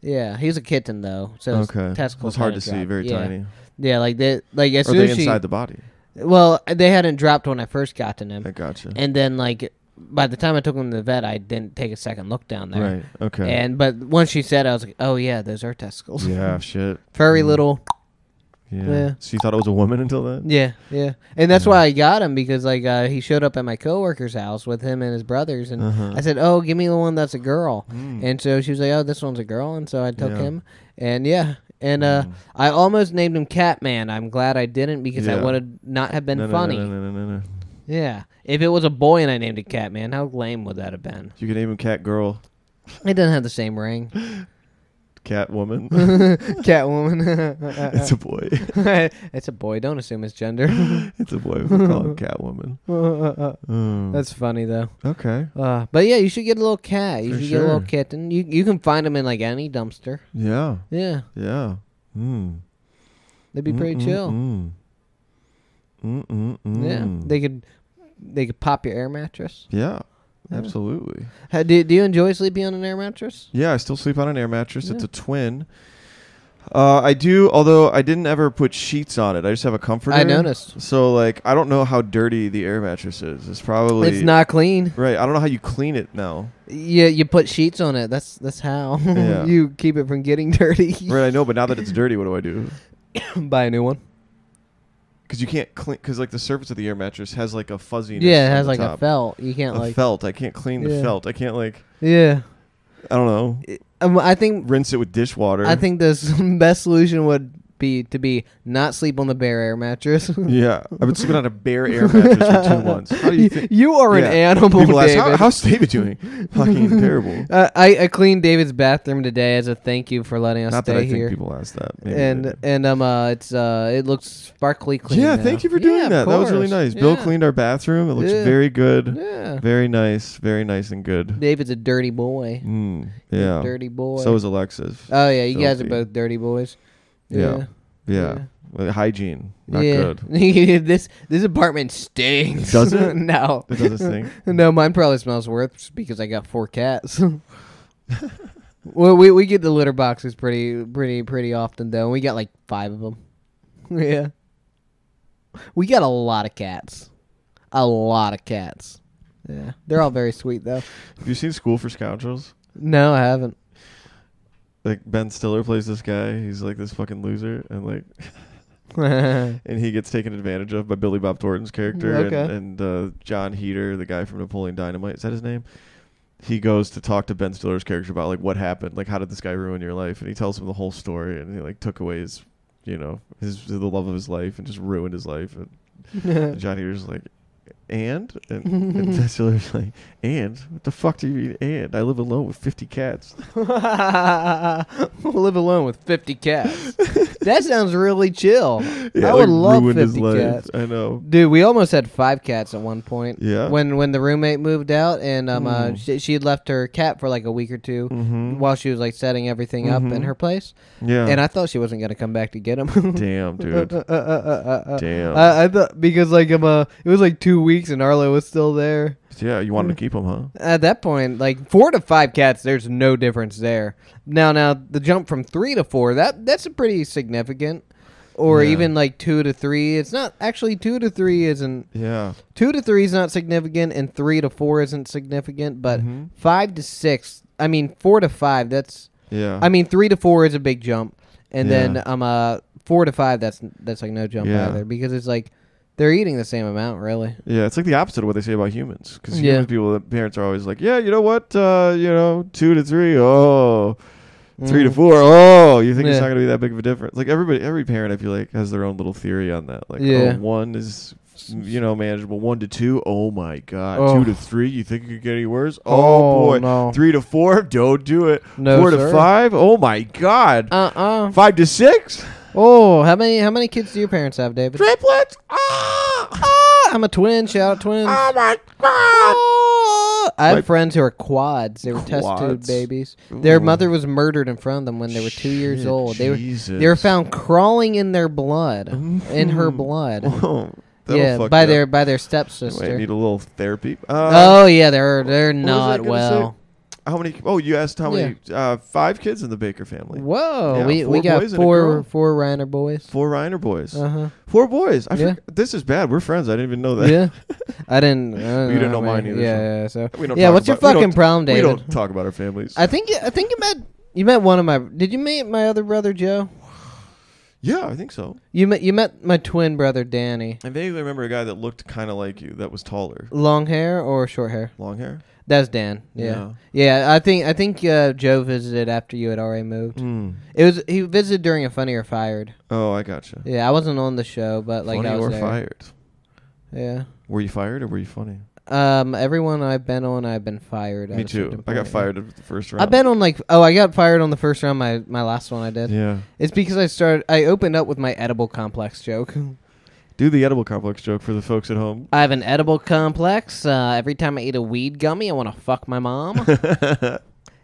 Yeah, he was a kitten though, so his testicles. It's hard to see, very tiny. Yeah, like that. Like as soon Are as they inside the body? Well, they hadn't dropped when I first got to him. I gotcha. And then like, by the time I took him to the vet, I didn't take a second look down there. Right. Okay. But once she said, I was like, "Oh yeah, those are testicles." Yeah. Shit. Furry little. Yeah. So you thought it was a woman until then? Yeah. Yeah. And that's why I got him, because like he showed up at my coworker's house with him and his brothers, and I said, "Oh, give me the one that's a girl." And so she was like, "Oh, this one's a girl," and so I took him, and I almost named him Catman. I'm glad I didn't, because I would have not have been funny. No. Yeah. If it was a boy and I named it Catman, how lame would that have been? You could name him Cat Girl. It doesn't have the same ring. Catwoman. Catwoman. It's a boy. It's a boy. Don't assume his gender. It's a boy. We'll call him Catwoman. That's funny, though. Okay. But yeah, you should get a little cat. You For should get a little kitten. You can find them in like any dumpster. Yeah. Yeah. Yeah. They'd be pretty chill. Yeah. They could pop your air mattress. Yeah. Absolutely. Do you enjoy sleeping on an air mattress? Yeah, I still sleep on an air mattress. Yeah. It's a twin. I do, although I didn't ever put sheets on it. I just have a comforter. I noticed. So, like, I don't know how dirty the air mattress is. It's not clean. Right. I don't know how you clean it now. Yeah, you put sheets on it. That's how. Yeah. You keep it from getting dirty. Right, I know, but now that it's dirty, what do I do? Buy a new one. Because you can't clean, because like the surface of the air mattress has like a fuzziness. Yeah, it has like top. a felt. You can't like felt. I can't clean the felt. I can't like. Yeah. I don't know. I think rinse it with dishwater. I think the best solution would be to not sleep on the bare air mattress. Yeah, I've been sleeping on a bare air mattress for 2 months. How do you think? You are an animal, People David. Ask, how's David doing? Fucking terrible. I cleaned David's bathroom today as a thank you for letting us stay here. Think people ask that. Maybe it looks sparkly clean. Yeah, now. Thank you for doing that. That was really nice. Bill cleaned our bathroom. It looks very good. Yeah. Very nice and good. David's a dirty boy. Yeah. Dirty boy. So is Alexis. Oh yeah, you guys are both dirty boys. Yeah. Well, hygiene, not good. This apartment stinks. Does it? No. It doesn't stink? No, mine probably smells worse because I got 4 cats. Well, we get the litter boxes pretty often though. We got like 5 of them. Yeah. We got a lot of cats. A lot of cats. Yeah. They're all very sweet though. Have you seen School for Scoundrels? No, I haven't. Like Ben Stiller plays this guy. He's like this fucking loser, and like, and he gets taken advantage of by Billy Bob Thornton's character, and John Heater, the guy from Napoleon Dynamite. Is that his name? He goes to talk to Ben Stiller's character about like what happened, like how did this guy ruin your life, and he tells him the whole story, and he like took away his, the love of his life and just ruined his life, and John Heater's like. And Ben Stiller's like, and? What the fuck do you mean, and? I live alone with 50 cats. Live alone with 50 cats. That sounds really chill. Yeah, I would love ruined 50 his life. cats. I know. Dude, we almost had 5 cats at one point. Yeah. When the roommate moved out and she had left her cat for like a week or two while she was like setting everything up in her place. Yeah. And I thought she wasn't gonna come back to get him. Damn, dude. Damn. I thought because like it was like 2 weeks and Arlo was still there. Yeah, you wanted to keep him, huh? At that point, like 4 to 5 cats, there's no difference there. Now the jump from 3 to 4, that's a pretty significant. Or even like 2 to 3. It's not actually 2 to 3 isn't. Yeah. 2 to 3 is not significant, and 3 to 4 isn't significant. But 5 to 6, 4 to 5. That's. Yeah. 3 to 4 is a big jump, and then 4 to 5. That's like no jump either because it's like. They're eating the same amount, really. Yeah, it's like the opposite of what they say about humans. Because parents are always like, yeah, you know what? 2 to 3, 3 to 4, you think it's not going to be that big of a difference? Like every parent, I feel like, has their own little theory on that. Like, 1 is, manageable. 1 to 2, oh my God. 2 to 3, you think it could get any worse? Oh boy. No. 3 to 4, don't do it. No, 4 sir. to 5, oh my God. 5 to 6. Oh, how many kids do your parents have, David? Triplets. I'm a twin. Shout out twins. Oh my God. I have friends who are quads. They were test tube babies. Their mother was murdered in front of them when they were 2 years old. They were found crawling in their blood, in her blood. By their stepsister. Wait, need a little therapy. They're not well. How many? Oh, you asked how many? 5 kids in the Bakker family. Whoa, we got four Riner boys. 4 Riner boys. 4 boys. This is bad. We're friends. I didn't even know that. Yeah, I didn't. You didn't know mine either. Yeah. So what's your fucking problem, David? We don't talk about our families. I think you met one of my. Did you meet my other brother Joe? Yeah, I think so. You met my twin brother Danny. I vaguely remember a guy that looked kind of like you. That was taller. Long hair or short hair? Long hair. That's Dan. Yeah. I think Joe visited after you had already moved. He visited during a Funny or Fired. Oh, I gotcha. Yeah, I wasn't on the show, but like Funny I was or there. Fired. Yeah. Were you fired or were you funny? Everyone I've been on, I've been fired. Me too. I got fired at the first round. I've been on I got fired on the first round. My last one I did. Yeah. It's because I opened up with my edible complex joke. Do the edible complex joke for the folks at home. I have an edible complex. Every time I eat a weed gummy, I want to fuck my mom.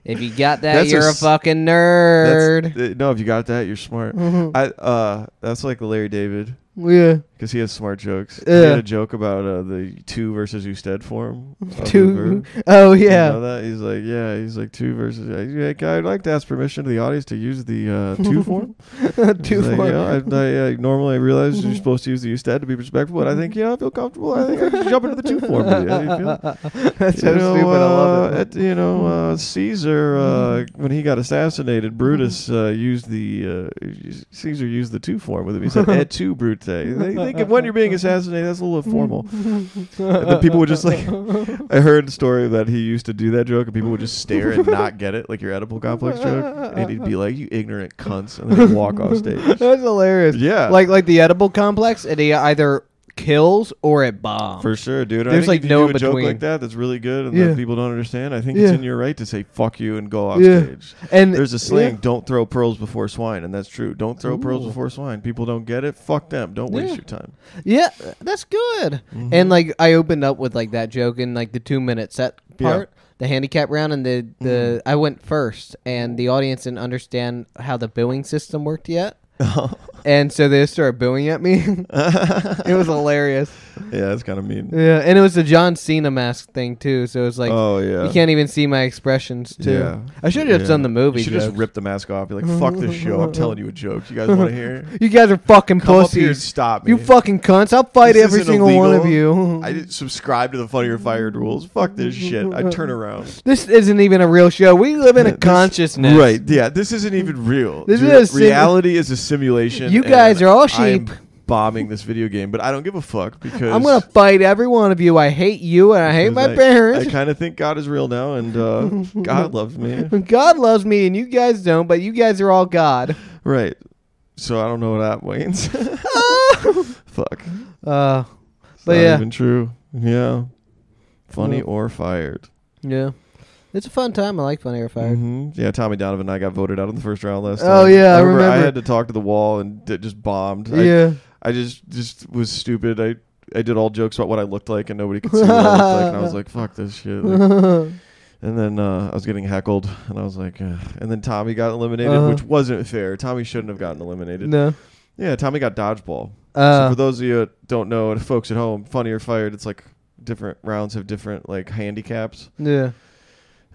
If you got that, you're a fucking nerd. No, if you got that, you're smart. That's like Larry David. Yeah. Because he has smart jokes. He had a joke about the to versus usted form. To? Oh, yeah. You know that? He's like to versus... I'd like to ask permission to the audience to use the to form. To form. Normally I realize you're supposed to use the usted to be respectful, but I think, I feel comfortable. I think I can jump into the to form. How do you feel? That's so stupid. I love it. Caesar, when he got assassinated, Brutus used the... Caesar used the to form with him. He said, et tu, Brute. They think when you're being assassinated, that's a little formal. And then people would just I heard a story that he used to do that joke, and people would just stare and not get it, like your edible complex joke, and he'd be like, "You ignorant cunts," and then he'd walk off stage. That's hilarious. Yeah, like the edible complex, and he either kills or it bombs. For sure, dude. There's I think if no you do a joke like that's really good and that people don't understand, I think it's in your right to say fuck you and go off stage. And there's a slang, don't throw pearls before swine, and that's true. Don't throw pearls before swine. People don't get it. Fuck them. Don't waste your time. Yeah, that's good. And I opened up with that joke in the 2-minute set part. The handicap round, and the I went first, and the audience didn't understand how the booing system worked yet. And so they started booing at me. It was hilarious. Yeah, that's kind of mean. Yeah, and it was the John Cena mask thing too. So it was you can't even see my expressions too. Yeah. I should have just done the movie. You should just rip the mask off. Be like, fuck this show. I'm telling you a joke. You guys want to hear? You guys are fucking Come pussies. Up here and stop me. You fucking cunts. I'll fight every single one of you. I didn't subscribe to the Funny or Fired rules. Fuck this shit. I turn around. This isn't even a real show. We live in a consciousness. Right. Yeah. This isn't even real. Reality is a simulation. You guys are all sheep. I'm bombing this video game, but I don't give a fuck because I'm gonna fight every one of you. I hate you and I hate my parents. I kind of think God is real now, and God loves me. God loves me, and you guys don't. But you guys are all God. Right. So I don't know what that means. Fuck. But not even true. Yeah. Funny or fired. Yeah. It's a fun time. I like Funny or Fired. Yeah, Tommy Donovan and I got voted out in the first round last time. Oh yeah, I remember. I had to talk to the wall and it just bombed. Yeah. I just was stupid. I did all jokes about what I looked like and nobody could see what I looked like, and I was like, fuck this shit. Like, and then I was getting heckled and I was like, and then Tommy got eliminated, which wasn't fair. Tommy shouldn't have gotten eliminated. No. Yeah, Tommy got dodgeball. So for those of you that don't know, and folks at home, Funny or Fired, it's like different rounds have different like handicaps. Yeah.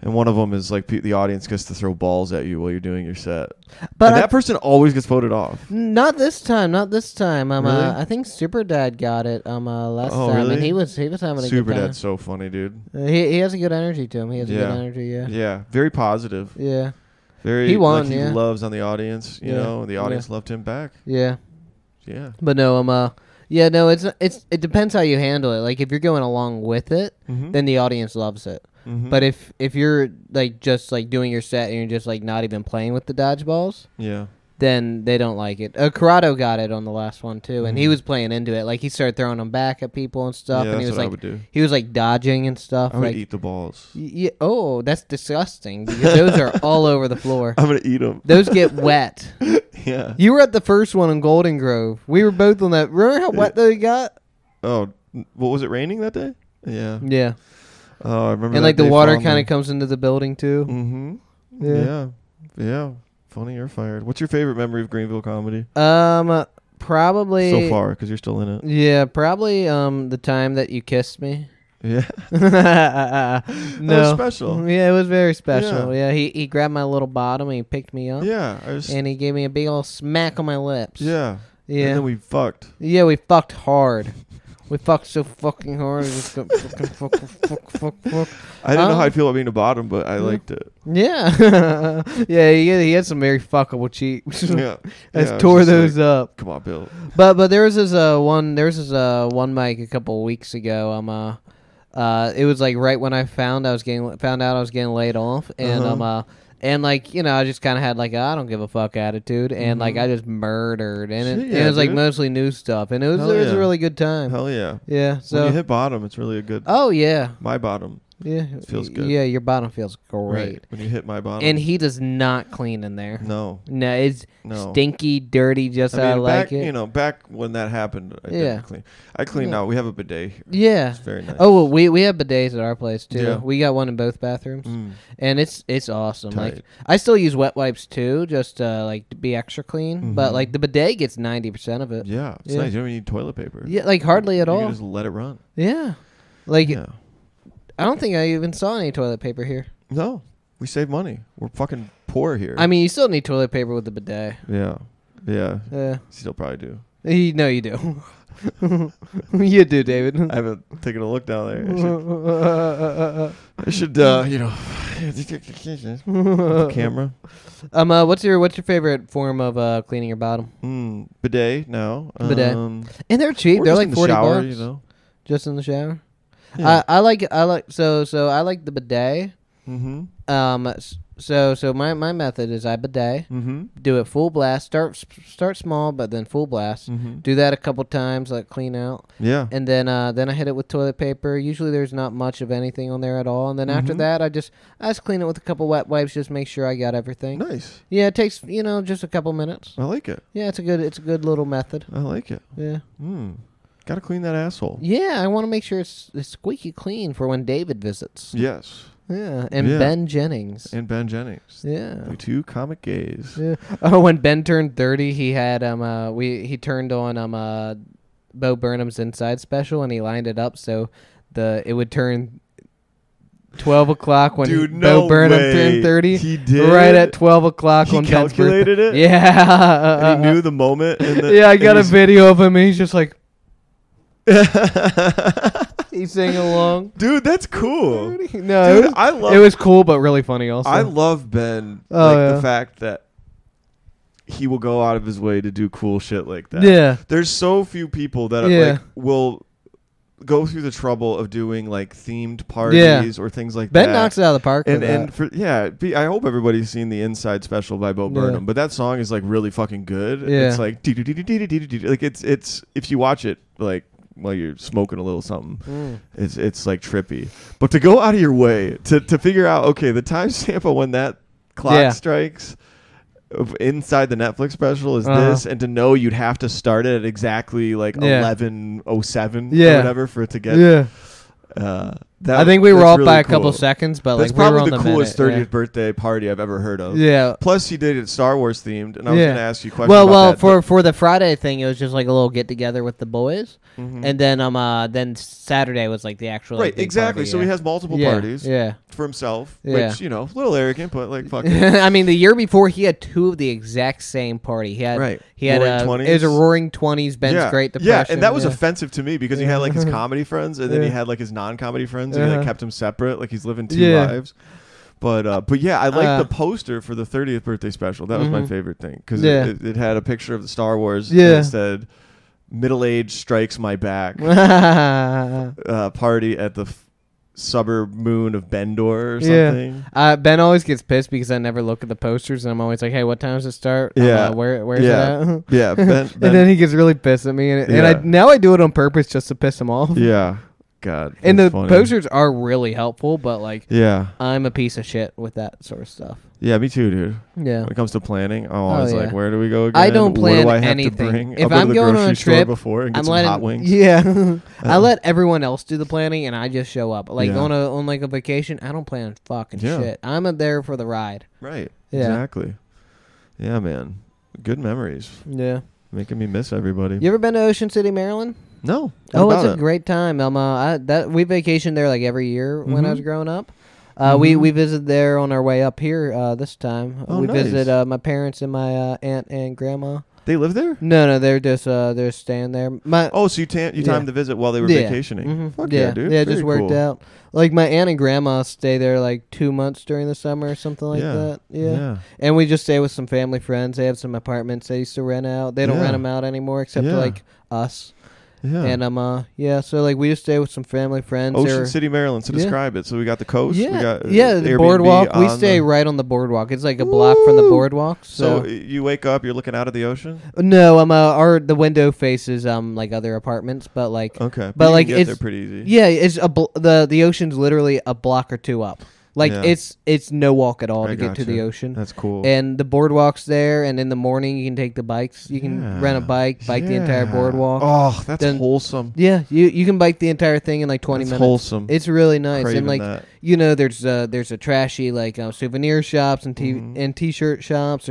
And one of them is like the audience gets to throw balls at you while you're doing your set. But that person always gets voted off. Not this time. Really? I think Super Dad got it last time, really? and he was having a good time. Super Dad's so funny, dude. He has a good energy to him. He has a good energy. Yeah. Yeah. Very positive. Yeah. Very. He won. He loves on the audience. You know, and the audience loved him back. Yeah. Yeah. But no, yeah, no, it depends how you handle it. Like if you're going along with it, then the audience loves it. But if you're like just like doing your set and you're just like not even playing with the dodgeballs, then they don't like it. Corrado got it on the last one too, and he was playing into it. Like he started throwing them back at people and stuff, and he was like, he was like dodging and stuff. I would eat the balls. Yeah. Oh, that's disgusting. Because those are all over the floor. I'm gonna eat them. Those get wet. Yeah. You were at the first one in Golden Grove. We were both on that. Remember how wet they got? Oh, what was it raining that day? Yeah. Yeah. Oh, I remember. And like the water kind of comes into the building too. Yeah. Funny or Fired. What's your favorite memory of Greenville comedy? Probably so far because you're still in it. Yeah, probably the time that you kissed me. Yeah. No. That was special. Yeah, it was very special. Yeah, he grabbed my little bottom and he picked me up. Yeah. And he gave me a big old smack on my lips. Yeah. Yeah. And then we fucked. Yeah, we fucked hard. We fucked so fucking hard. Fuck. I didn't know how I'd feel about being a bottom, but I liked it. Yeah. Yeah, he had some very fuckable cheeks. Yeah. I tore those up. Come on, Bill. But there was this one mic a couple of weeks ago. It was like right when I found out I was getting laid off, and and like, you know, I just kind of had like I don't give a fuck attitude, and like I just murdered, and it was like mostly new stuff, and it was a really good time. Hell yeah. Yeah. So when you hit bottom, it's really a good. Oh yeah. My bottom. Yeah. It feels good. Yeah, your bottom feels great. Right. When you hit my bottom. And he does not clean in there. No. No, it's stinky, dirty, just how I like it. You know, back when that happened, I didn't clean. I clean now. We have a bidet here. Yeah. It's very nice. Oh, well, we have bidets at our place, too. Yeah. We got one in both bathrooms. And it's awesome. Tight. Like I still use wet wipes, too, just like to be extra clean. But like the bidet gets 90% of it. Yeah. It's nice. You don't even need toilet paper. Yeah, like hardly at all. You can just let it run. Yeah. Like... Yeah. I don't think I even saw any toilet paper here. No. We save money. We're fucking poor here. I mean, you still need toilet paper with the bidet. Yeah. Yeah. Yeah. Still probably do. No, you do. You do, David. I haven't taken a look down there. I should camera. What's your favorite form of cleaning your bottom? Bidet now. Bidet. And they're cheap. They're like $40. You know? Just in the shower. Yeah. I like the bidet. So my method is I bidet, do it full blast, start small, but then full blast. Do that a couple times, like clean out. Yeah. And then I hit it with toilet paper. Usually there's not much of anything on there at all. And then after that, I just clean it with a couple wet wipes, just make sure I got everything. Nice. Yeah, it takes just a couple minutes. I like it. Yeah, it's a good little method. I like it. Yeah. Gotta clean that asshole. Yeah, I want to make sure it's squeaky clean for when David visits. Yes. Yeah, and Ben Jennings. Yeah. The two comic gays. Yeah. Oh, when Ben turned 30, he had he turned on Bo Burnham's Inside Special, and he lined it up so it would turn 12 o'clock when Bo Burnham turned 30. He did? Right at 12 o'clock on Ben's birthday. He calculated it? Yeah. And he knew the moment. Yeah, I got a video of him, and he's just like... He's singing along. Dude, that's cool. No, dude, it was cool, but really funny also. I love Ben. The fact that he will go out of his way to do cool shit like that. Yeah. There's so few people that will go through the trouble of doing like themed parties or things like that. Ben knocks it out of the park. I hope everybody's seen the Inside Special by Bo Burnham, but that song is like really fucking good. Yeah. It's like like it's if you watch it like while you're smoking a little something. It's like trippy. But to go out of your way to figure out, okay, the timestamp of when that clock strikes inside the Netflix special is this, and to know you'd have to start it at exactly like 11:07 or whatever for it to get. I think we were off by a couple seconds, but that's like probably we the coolest 30th birthday party I've ever heard of. Yeah. Plus, he did it Star Wars themed, and I was going to ask you questions about that. For the Friday thing, it was just like a little get together with the boys, and then Saturday was like the actual right. Exactly. Party, so he has multiple parties. For himself, which a little arrogant, but like fuck it. I mean, the year before he had two of the exact same party. He had Roaring 20s. It was a Roaring 20s. Ben's Great Depression. Yeah, and that was offensive to me because he had like his comedy friends, and then he had like his non-comedy friends, and he like, kept them separate, like he's living two lives. But yeah, I like the poster for the 30th birthday special. That was my favorite thing because it had a picture of the Star Wars. And it said, "Middle age strikes my back." Party at the suburb moon of Bendor or something. Ben always gets pissed because I never look at the posters, and I'm always like, "Hey, what time does it start? Where's it at?" Yeah, Ben, and then he gets really pissed at me, and I do it on purpose just to piss him off. Yeah. God. And the posters are really helpful, but like, I'm a piece of shit with that sort of stuff. Yeah, me too, dude. Yeah. When it comes to planning, I'm always like, where do we go again? I don't plan what do I anything. Have to bring? If I'll I'm go to the going on a grocery store trip, before and get I'm some letting, hot wings. Yeah. I let everyone else do the planning, and I just show up. Like on like a vacation, I don't plan fucking shit. I'm up there for the ride. Right. Yeah. Exactly. Yeah, man. Good memories. Yeah. Making me miss everybody. You ever been to Ocean City, Maryland? No. It's a great time. We vacationed there like every year when I was growing up. We visited there on our way up here this time. We visited my parents and my aunt and grandma. They live there? No, they're staying there. So you timed the visit while they were vacationing. Fuck yeah, dude. Yeah, it just worked out. Like my aunt and grandma stay there like 2 months during the summer or something like that. Yeah. And we just stay with some family friends. They have some apartments they used to rent out. They don't rent them out anymore except to like us. Yeah. And so like we just stay with some family friends. Ocean City, Maryland. So describe it. So we got the coast. Yeah. We got the Airbnb boardwalk. We stay right on the boardwalk. It's like a block from the boardwalk. So you wake up, you're looking out at the ocean? No, the window faces like other apartments, but like but like it's there pretty easy. Yeah, it's the ocean's literally a block or two up. Like it's no walk at all to get to the ocean. That's cool. And the boardwalk's there, and in the morning you can take the bikes. You can rent a bike the entire boardwalk. Oh, that's wholesome. Yeah, you can bike the entire thing in like 20 minutes. Wholesome. It's really nice. Craving and like that. There's a trashy like souvenir shops and and t-shirt shops.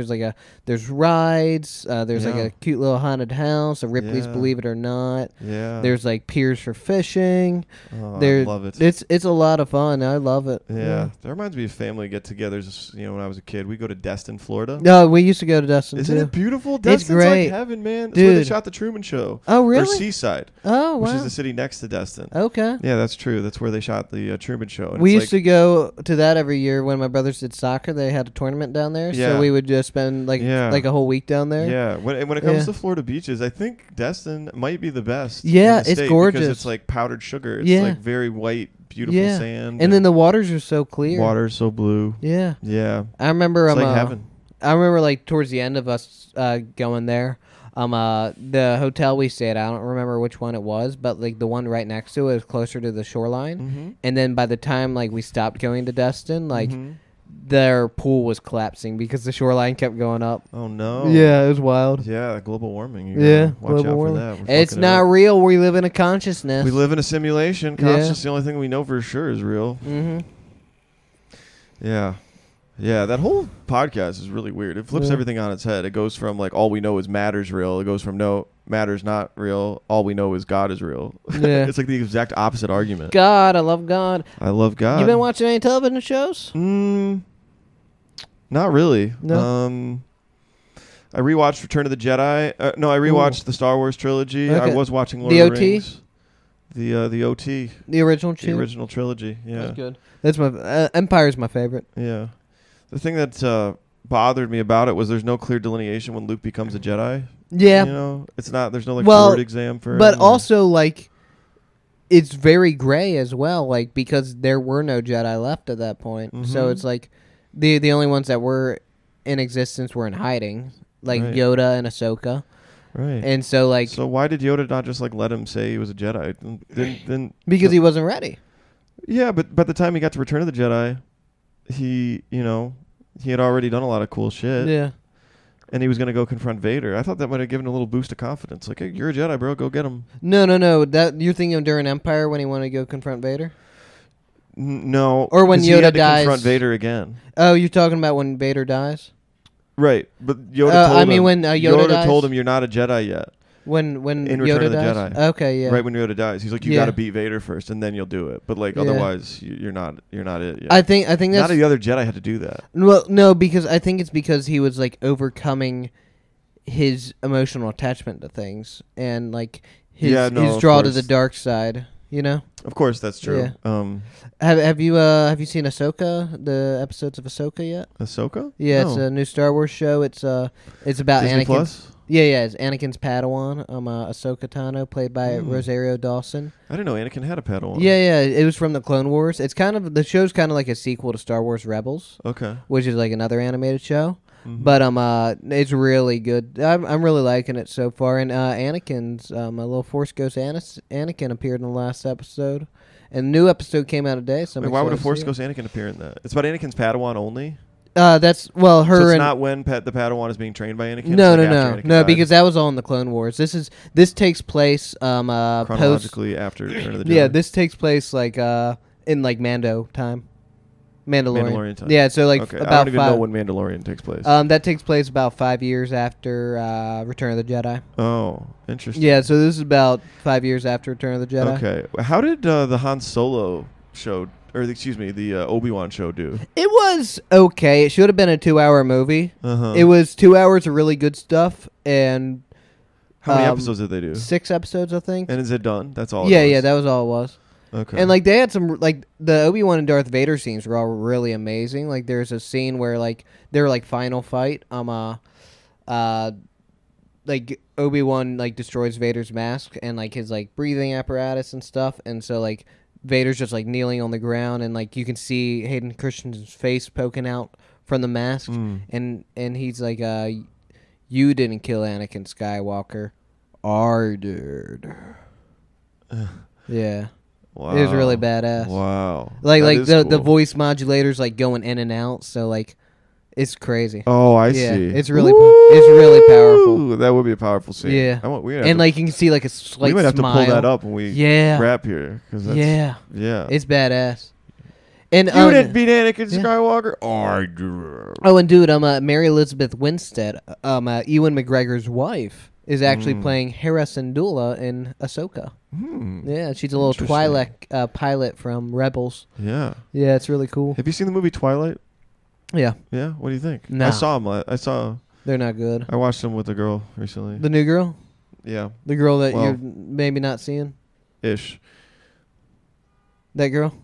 There's rides. There's like a cute little haunted house, a Ripley's Believe It or Not. Yeah. There's like piers for fishing. I love it. It's a lot of fun. I love it. Yeah. That reminds me of family get-togethers. When I was a kid, we go to Destin, Florida. No, we used to go to Destin. Isn't too. it beautiful? Destin's great. like heaven, man. That's Dude. where they shot the Truman Show. Oh, really? Or Seaside. Oh, wow. Which is the city next to Destin. Okay. Yeah, that's true. That's where they shot the Truman Show. And we used to go to that every year when my brothers did soccer. They had a tournament down there, so we would just spend like a whole week down there. Yeah. When it comes to Florida beaches, I think Destin might be the best. Yeah, in the it's state gorgeous. Because it's like powdered sugar. It's like very white, beautiful sand. And then the waters are so clear. Water's so blue. Yeah. Yeah. I remember it's like heaven. I remember like towards the end of us going there. The hotel we stayed at, I don't remember which one it was, but like the one right next to it was closer to the shoreline. And then by the time like we stopped going to Destin, like their pool was collapsing because the shoreline kept going up. Oh no! Yeah, it was wild. Yeah, global warming. Watch out warming. for that. It's not real. We live in a consciousness. We live in a simulation. Consciousness. The only thing we know for sure is real. Yeah. Yeah, that whole podcast is really weird. It flips everything on its head. It goes from like all we know is matter's real. It goes from no, matter's not real. All we know is God is real. Yeah. It's like the exact opposite argument. God, I love God. I love God. You been watching any television shows? Not really. No. I rewatched Return of the Jedi. No, I rewatched the Star Wars trilogy. Okay. I was watching Lord of the OT? Rings. The OT. The original The original trilogy. Yeah. That's good. That's my Empire's my favorite. Yeah. The thing that bothered me about it was there's no clear delineation when Luke becomes a Jedi. Yeah. It's not. There's no like word exam for. But also like, it's very gray as well. Like because there were no Jedi left at that point, so it's like the only ones that were in existence were in hiding, like Yoda and Ahsoka. Right. And so like, so why did Yoda not just like let him say he was a Jedi? Then because he wasn't ready. Yeah, but by the time he got to Return of the Jedi, he had already done a lot of cool shit. Yeah. And he was going to go confront Vader. I thought that might have given a little boost of confidence. Like, hey, you're a Jedi, bro. Go get him. No. That you're thinking of during Empire when he wanted to go confront Vader? No. Or when Yoda he had dies. to confront Vader again. Oh, you're talking about when Vader dies? Right. But Yoda told him. when Yoda dies? Told him you're not a Jedi yet. When in Yoda Return of the dies? Jedi. Okay, yeah. Right when Yoda dies. He's like, you got to beat Vader first, and then you'll do it. But like otherwise, you're not it yet. I think that's... None of the other Jedi had to do that. Well, no, because I think it's because he was like overcoming his emotional attachment to things and like his draw to the dark side. You know. Of course, that's true. Yeah. Have you seen Ahsoka? The episodes of Ahsoka yet? Ahsoka? Yeah, No. It's a new Star Wars show. It's about Disney Anakin. Plus? Yeah, it's Anakin's Padawan, Ahsoka Tano, played by Rosario Dawson. I didn't know Anakin had a Padawan. Yeah, it was from the Clone Wars. It's the show's kind of like a sequel to Star Wars Rebels. Okay. Which is like another animated show. Mm-hmm. But it's really good. I'm really liking it so far. And Anakin's a little Force Ghost Anakin appeared in the last episode, and the new episode came out today. So why would a Force Ghost Anakin appear in that? It's about Anakin's Padawan only. Her. So it's and not when the Padawan is being trained by Anakin. No, because that was all in the Clone Wars. This takes place chronologically after Return of the Jedi. Yeah, this takes place like in like Mando time. Mandalorian time. Yeah, so like okay. about I don't even know when Mandalorian takes place. That takes place about 5 years after Return of the Jedi. Oh, interesting. Yeah, so this is about 5 years after Return of the Jedi. Okay. How did the Han Solo show, or the Obi-Wan show do? It was okay. It should have been a 2-hour movie. Uh-huh. It was 2 hours of really good stuff, and how many episodes did they do? 6 episodes, I think. And is it done? That's all. Yeah, that was all it was. Okay. And like they had some like the Obi-Wan and Darth Vader scenes were all really amazing. Like there's a scene where like they're like final fight. Like Obi-Wan like destroys Vader's mask and like his like breathing apparatus and stuff, and so like Vader's just like kneeling on the ground, and like you can see Hayden Christensen's face poking out from the mask, and he's like, "You didn't kill Anakin Skywalker, I did." Yeah. Wow. It was really badass. Wow. Like cool. the voice modulators like going in and out, so like it's crazy. Oh, I see. It's really powerful. That would be a powerful scene. Yeah. And like you can see like a slight we might have smile. to pull that up when we wrap here. Yeah. It's badass. And you didn't beat Anakin Skywalker? I did. Oh, and dude, Mary Elizabeth Winstead, Ewan McGregor's wife, is actually playing Hera Syndulla in Ahsoka. Yeah, she's a little Twilight pilot from Rebels. Yeah. Yeah, it's really cool. Have you seen the movie Twilight? Yeah. Yeah? What do you think? No. I saw them. They're not good. I watched them with a girl recently. The new girl? Yeah. The girl that you're maybe not seeing? Ish. That girl?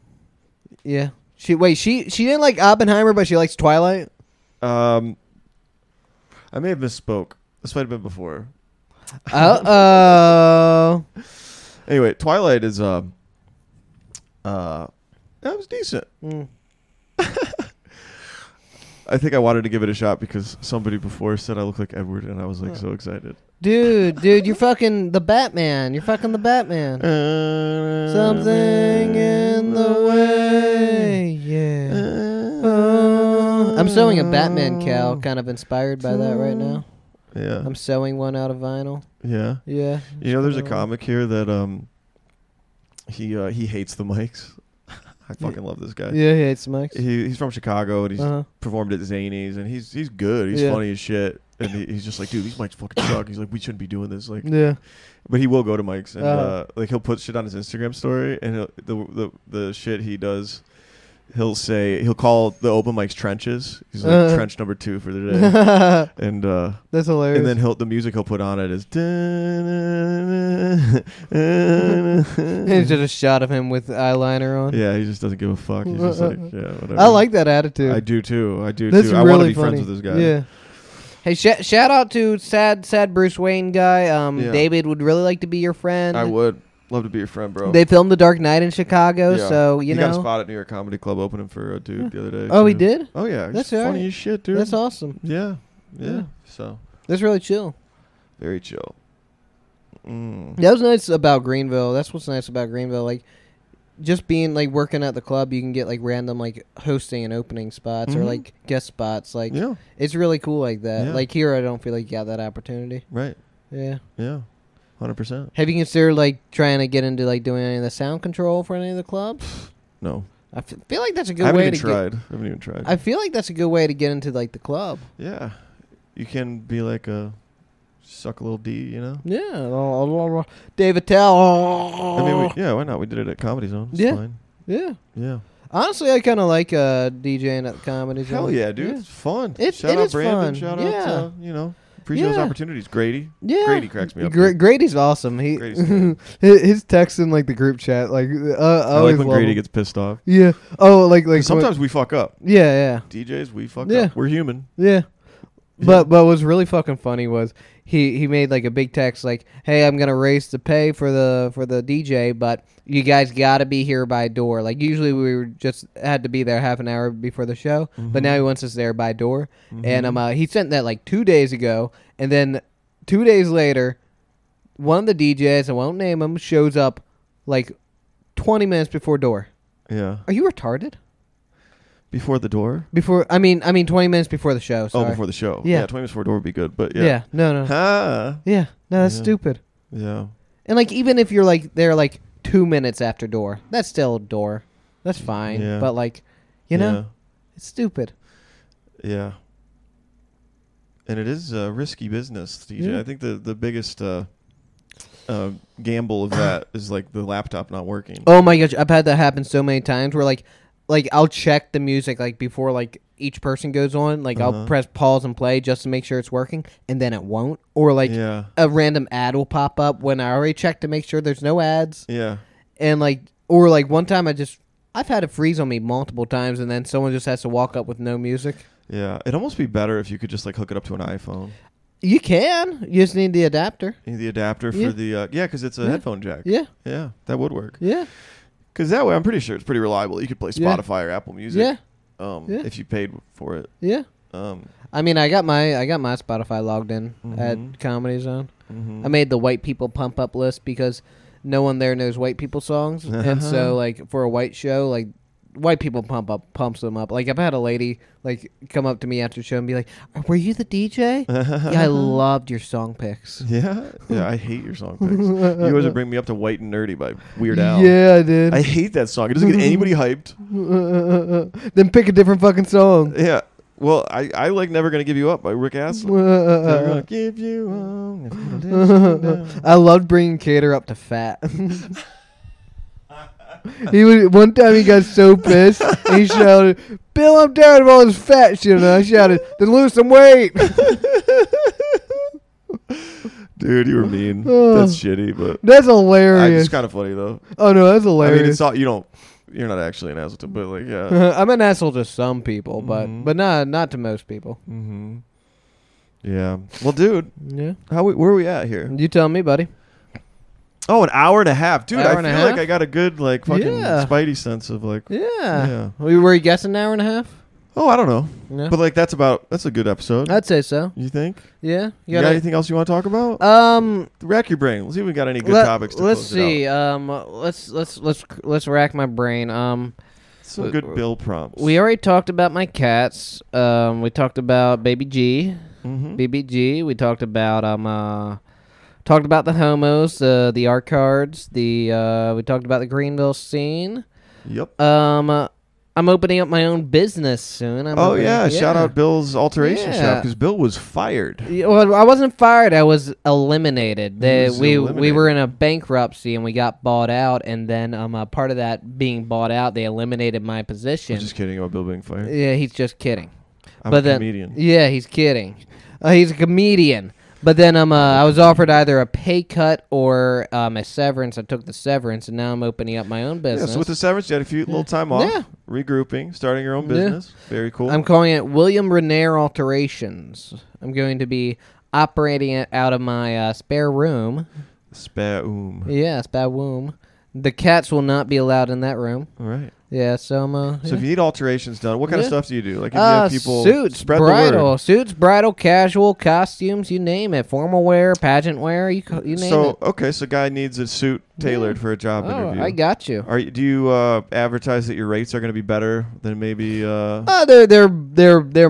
Yeah. She didn't like Oppenheimer, but she likes Twilight? I may have misspoke. This might have been before. Uh-oh. Anyway, Twilight is that was decent. I think I wanted to give it a shot because somebody before said I look like Edward, and I was like so excited. Dude, you're fucking the Batman. You're fucking the Batman. Something in the way, yeah. I'm sewing a Batman cowl, kind of inspired by that right now. Yeah. I'm sewing one out of vinyl. Yeah. Yeah. You know, there's a comic here that he hates the mics. I fucking love this guy. Yeah, he hates the mics. He's from Chicago, and he's performed at Zanies, and he's good. He's funny as shit. And he's just like, dude, these mics fucking suck. He's like, we shouldn't be doing this. Like, yeah. But he will go to mics, and like he'll put shit on his Instagram story, and the shit he does, he'll call the open mics trenches. He's like trench number 2 for the day, and that's hilarious. And then the music he'll put on it is. It's just a shot of him with eyeliner on. Yeah, he just doesn't give a fuck. He's just like, yeah, whatever. I like that attitude. I do too. That's I really want to be funny. friends with this guy. Yeah. Hey, shout out to sad Bruce Wayne guy. David would really like to be your friend. I would love to be your friend, bro. They filmed The Dark Knight in Chicago, so you know. He got a spot at New York Comedy Club opening for a dude the other day. Oh, he did? Oh yeah, that's funny as shit, dude. That's awesome. Yeah. So that's really chill. Very chill. That was nice about Greenville. That's what's nice about Greenville. Like, just being, like, working at the club, you can get, like, random, like, hosting and opening spots or, like, guest spots. Like, it's really cool like that. Yeah. Like, here, I don't feel like you got that opportunity. Right. Yeah. Yeah. 100%. Have you considered, like, trying to get into, like, doing any of the sound control for any of the clubs? No. I feel like that's a good way to I haven't even tried. I feel like that's a good way to get into, like, the club. Yeah. You can be like suck a little D, you know? Yeah. David Tell. I mean, why not? We did it at Comedy Zone. It's fine. Yeah. Yeah. Honestly, I kind of like DJing at the Comedy Zone. Hell yeah, dude. Yeah. It's fun. Shout out fun. Brandon. Shout out to, appreciate those opportunities. Grady. Yeah. Grady cracks me up. Grady's awesome. His text in, like, the group chat. Like, I like when Grady gets pissed off. Yeah. Oh, like sometimes we fuck up. Yeah. DJs, we fuck up. We're human. Yeah. But what's really fucking funny was he made, like, a big text like, "Hey, I'm gonna raise the pay for the DJ, but you guys gotta be here by door." Like, usually we were just had to be there half an hour before the show, but now he wants us there by door. And he sent that like 2 days ago, and then 2 days later, one of the DJs, I won't name him, shows up like 20 minutes before door. Yeah. Are you retarded? Before the door? I mean 20 minutes before the show. Sorry. Oh, before the show. Yeah. 20 minutes before the door would be good, but yeah. Yeah, no. Yeah, no, that's stupid. Yeah. And, like, even if you're, like, there, like, 2 minutes after door, that's still a door. That's fine. Yeah. But, like, you know, it's stupid. Yeah. And it is a risky business, DJ. Yeah. I think the biggest gamble of that is, like, the laptop not working. Oh, my gosh. I've had that happen so many times where, like I'll check the music, like, before, like, each person goes on. Like, I'll press pause and play just to make sure it's working, and then it won't. Or, like, a random ad will pop up when I already checked to make sure there's no ads. Yeah. And, like, or, like, one time I've had it freeze on me multiple times, and then someone just has to walk up with no music. Yeah. It'd almost be better if you could just, like, hook it up to an iPhone. You can. You just need the adapter. You need the adapter for the... because it's a headphone jack. Yeah. Yeah, that would work. Yeah. Because that way, I'm pretty sure it's pretty reliable. You could play Spotify or Apple Music. Yeah. If you paid for it. Yeah. I mean, I got my Spotify logged in at Comedy Zone. I made the white people pump up list because no one there knows white people songs, and so, like, for a white show, like, white people pumps them up. Like, I've had a lady, like, come up to me after the show and be like, "Were you the DJ? Yeah, I loved your song picks." Yeah, I hate your song picks. You always would bring me up to White and Nerdy by Weird Al. Yeah, I did. I hate that song. It doesn't get anybody hyped. Then pick a different fucking song. Yeah. Well, I like Never Gonna Give You Up by Rick Astley. Never gonna give you up. I loved bringing Cater up to Fat. One time he got so pissed and he shouted, "Bill, I'm tired of all this fat shit." And I shouted, "Then lose some weight." Dude, you were mean. That's shitty, but that's hilarious. It's kind of funny though. Oh no, that's hilarious. I mean, it's all you're not actually an asshole, but like, yeah. I'm an asshole to some people, but not to most people. Yeah. Well, dude. Yeah. Where are we at here? You tell me, buddy. Oh, an hour and a half, dude. I feel like I got a good like fucking spidey sense of like. Yeah. Were you guessing an hour and a half? Oh, I don't know. Yeah. But like that's a good episode. I'd say so. You think? Yeah. You got anything else you want to talk about? Rack your brain. Let's see if we got any good topics to let's close it see. Let's rack my brain. Some good Bill prompts. We already talked about my cats. We talked about Baby G. BBG. We talked about the homos, the art cards. We talked about the Greenville scene. Yep. I'm opening up my own business soon. Shout out Bill's alteration shop because Bill was fired. Well, I wasn't fired. I was eliminated. We were in a bankruptcy and we got bought out. And then part of that being bought out, they eliminated my position. I'm just kidding about Bill being fired. Yeah, he's just kidding. I'm a comedian. Yeah, he's kidding. He's a comedian. But then I was offered either a pay cut or a severance. I took the severance, and now I'm opening up my own business. Yeah, so with the severance, you had a little time off, regrouping, starting your own business. Very cool. I'm calling it William Riner Alterations. I'm going to be operating it out of my spare room. Spare room. Yeah, spare room. The cats will not be allowed in that room. All right. Yeah, so if you need alterations done, what kind of stuff do you do? Like if you have people suits, spread bridal, the word. Suits, bridal, casual, costumes, you name it. Formal wear, pageant wear, you name it. So, okay, so guy needs a suit tailored for a job interview. I got you. Do you advertise that your rates are going to be better than maybe They're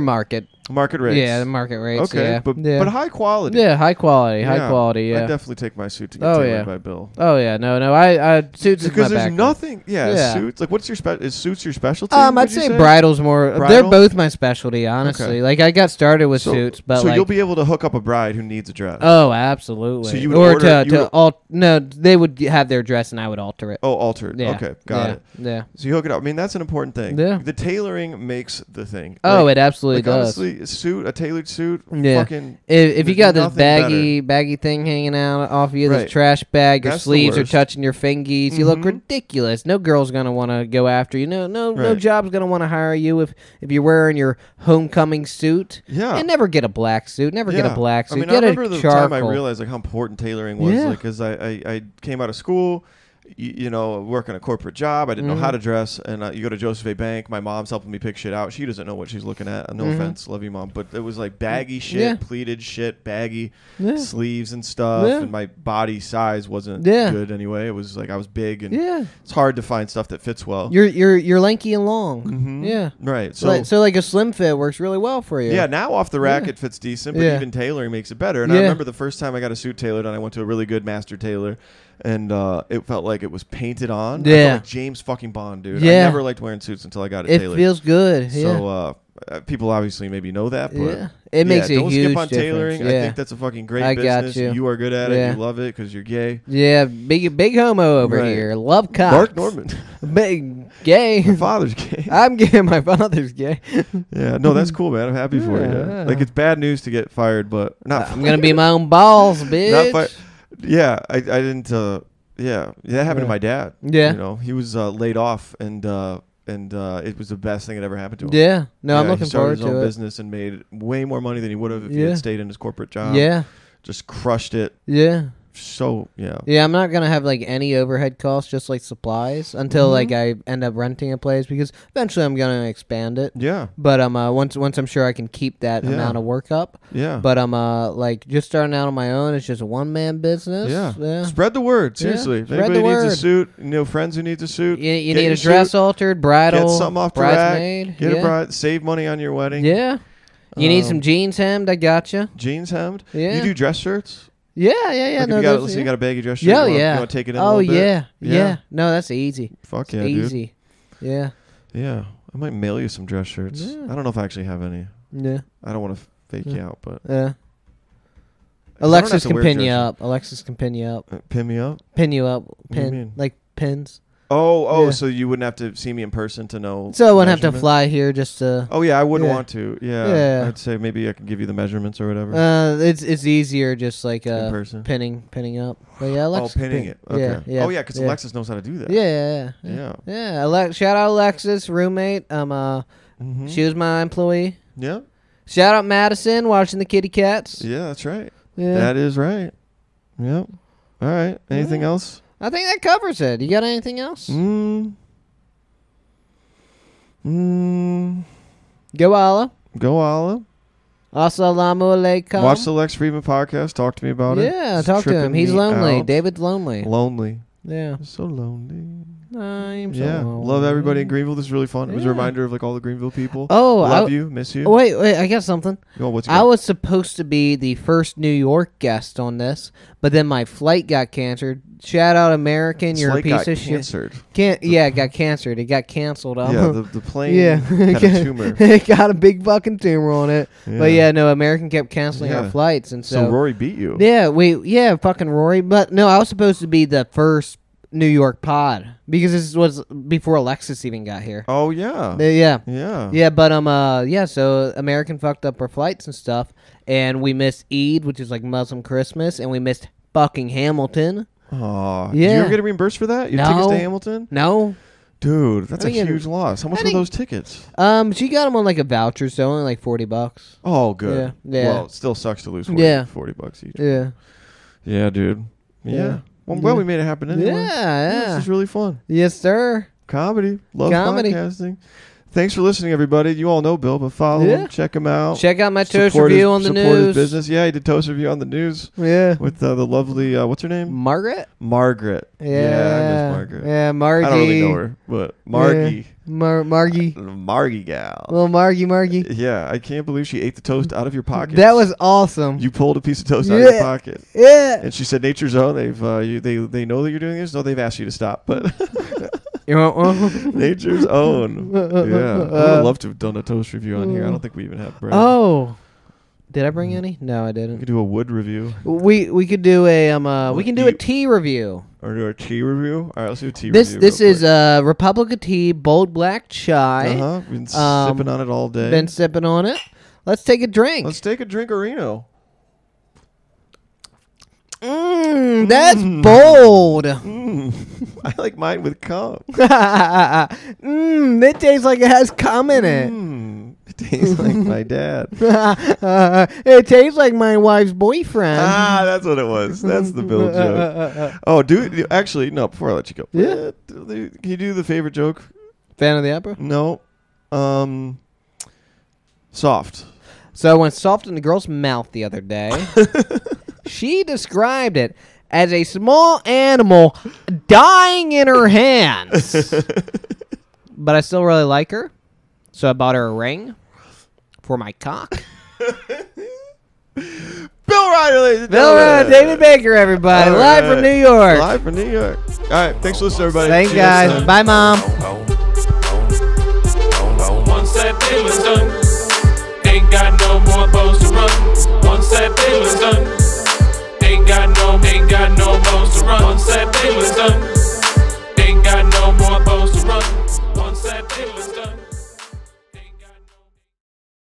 market rates? Yeah, the market rates. Okay, yeah. but high quality. Yeah, high quality. Yeah, I definitely take my suit to get tailored by Bill. Oh yeah, no, I suits is my because there's background. nothing. Yeah, suits. Like, what's your is suits your specialty? I'd say bridal's more. Bridal? They're both my specialty, honestly. Okay. Like I got started with suits, but so you'll be able to hook up a bride who needs a dress. Oh, absolutely. So you would no, they would have their dress and I would alter it. Oh, alter it. Yeah. Okay, got it. Yeah. So you hook it up. I mean, that's an important thing. Yeah. The tailoring makes the thing. Oh, it absolutely does. Honestly, a tailored suit. Yeah. Fucking. If you got this baggy thing hanging out off you, this trash bag, your sleeves are touching your fingies, you look ridiculous. No girl's gonna want to go after you. No job's gonna want to hire you if you're wearing your homecoming suit. Yeah. And never get a black suit. Never get a black suit. I mean, get I remember the charcoal. time I realized like how important tailoring was. Like, because I came out of school. You know, working a corporate job. I didn't know how to dress. And you go to Joseph A. Bank. My mom's helping me pick shit out. She doesn't know what she's looking at. No offense. Love you, Mom. But it was like baggy shit, pleated shit, baggy sleeves and stuff. And my body size wasn't good anyway. It was like I was big. And it's hard to find stuff that fits well. You're lanky and long. Yeah. Right. So like a slim fit works really well for you. Yeah. Now off the rack it fits decent. But even tailoring makes it better. And I remember the first time I got a suit tailored and I went to a really good master tailor. And it felt like it was painted on. I felt like James fucking Bond, dude. I never liked wearing suits until I got it tailored. It feels good. So people obviously maybe know that, but it makes a don't huge skip on tailoring. difference. I think that's a fucking great business. You are good at it. You love it because you're gay. Yeah, big homo over here. Love cops. Mark Norman. Big gay. My father's gay. I'm gay. My father's gay. Yeah, no, that's cool, man. I'm happy for you. Like, it's bad news to get fired, but not. I'm gonna be my own balls, bitch. Yeah, I didn't. Yeah, that happened to my dad. Yeah, you know, he was laid off, and it was the best thing that ever happened to him. Yeah, no, I'm looking he started forward his to own it. business and made way more money than he would have if he had stayed in his corporate job. Yeah, just crushed it. Yeah. So yeah, I'm not gonna have like any overhead costs, just like supplies, until like I end up renting a place because eventually I'm gonna expand it. Yeah, but once I'm sure I can keep that amount of work up. Yeah, but like just starting out on my own, it's just a one man business. Yeah, spread the word. Seriously, if anybody needs a suit, friends who needs a suit, you need a dress altered, bridal, get something off the bridesmaid, rack, get a bride, save money on your wedding. Yeah, you need some jeans hemmed. I gotcha. Jeans hemmed. Yeah, you do dress shirts. Yeah. Like No, you got a baggy dress shirt. Yeah, you want to take it in a little bit? Yeah. No, that's easy. Fuck yeah, easy. Dude. Yeah. Yeah. I might mail you some dress shirts. Yeah. I don't know if I actually have any. Yeah. I don't want to fake you out, but. Yeah. Alexis can pin you up. Alexis can pin you up. Pin me up? Pin you up. What do you mean? Like pins. Oh, so you wouldn't have to see me in person to know. So I wouldn't have to fly here just to. Oh yeah, I wouldn't want to. Yeah. I'd say maybe I can give you the measurements or whatever. It's easier just like in person. pinning up. But yeah, Alexis. Oh, pinning it. Okay. Yeah. Oh yeah, because Alexis knows how to do that. Yeah. Shout out Alexis, roommate. She was my employee. Yeah. Shout out Madison watching the kitty cats. Yeah, that's right. Yeah. That is right. Yep. All right. Anything else? I think that covers it. You got anything else? Go Allah. Go Allah. Assalamu alaikum. Watch the Lex Friedman podcast. Talk to me about it. Yeah, talk to him. He's lonely. David's lonely. Lonely. Yeah. So lonely. I'm so lonely. Love everybody in Greenville. This is really fun. It was a reminder of like all the Greenville people. Oh, love you, miss you. Wait, I got something. Oh, I was supposed to be the first New York guest on this, but then my flight got canceled. Shout out American, you're a piece of shit. It got canceled. It got canceled. Yeah, the plane had a tumor. It got a big fucking tumor on it. Yeah. But no, American kept canceling our flights, and so Rory beat you. Yeah, fucking Rory. But no, I was supposed to be the first New York pod because this was before Alexis even got here. Oh yeah. But so American fucked up our flights and stuff, and we missed Eid, which is like Muslim Christmas, and we missed fucking Hamilton. Oh, yeah. Did you ever get reimbursed for that? Your tickets to Hamilton? No. Dude, that's a huge loss. How much were those tickets? She got them on like a voucher, so only like $40. Oh, good. Yeah. Well, it still sucks to lose $40 each. Yeah. Yeah, dude. Yeah. Well, we made it happen anyway. Yeah. This is really fun. Yes, sir. Comedy. Love podcasting. Thanks for listening, everybody. You all know Bill, but follow him. Check him out. Check out my toast review on the news. Support his business. Yeah, he did toast review on the news. Yeah. With the lovely, what's her name? Margaret? Margaret. Yeah. I miss Margaret. Yeah, Margie. I don't really know her, but Margie. Yeah. Margie. Margie gal. Little Margie. Yeah, I can't believe she ate the toast out of your pocket. That was awesome. You pulled a piece of toast out of your pocket. Yeah. And she said, "Nature's own. They know that you're doing this. No, they've asked you to stop, but." You want one? Nature's own. Yeah. I would love to have done a toast review on here. I don't think we even have bread. Oh. Did I bring any? No, I didn't. We could do a wood review. We could do a we can do a tea review. Or do a tea review? All right, let's do a tea review. This is Republic of Tea bold black chai. Been sipping on it all day. Been sipping on it. Let's take a drink. Let's take a drink, Rino. That's bold. I like mine with cum. It tastes like it has cum in it. It tastes like my dad. It tastes like my wife's boyfriend. That's what it was. That's the Bill joke. Oh, actually, no, before I let you go. Yeah. Can you do the favorite joke? Phantom of the Opera? No. Soft. So I went soft in the girl's mouth the other day. She described it as a small animal dying in her hands. But I still really like her. So I bought her a ring for my cock. Bill Riner, ladies and Bill Riner, David Bakker, everybody. Live from New York. Live from New York. All right. Thanks for listening, everybody. Thanks, guys. Bye, Mom. Once that deal is done, ain't got no more boats to run. Once that deal is done, ain't got no boats to run. Once that deal is done, ain't got no more boats to run. Once that deal is done.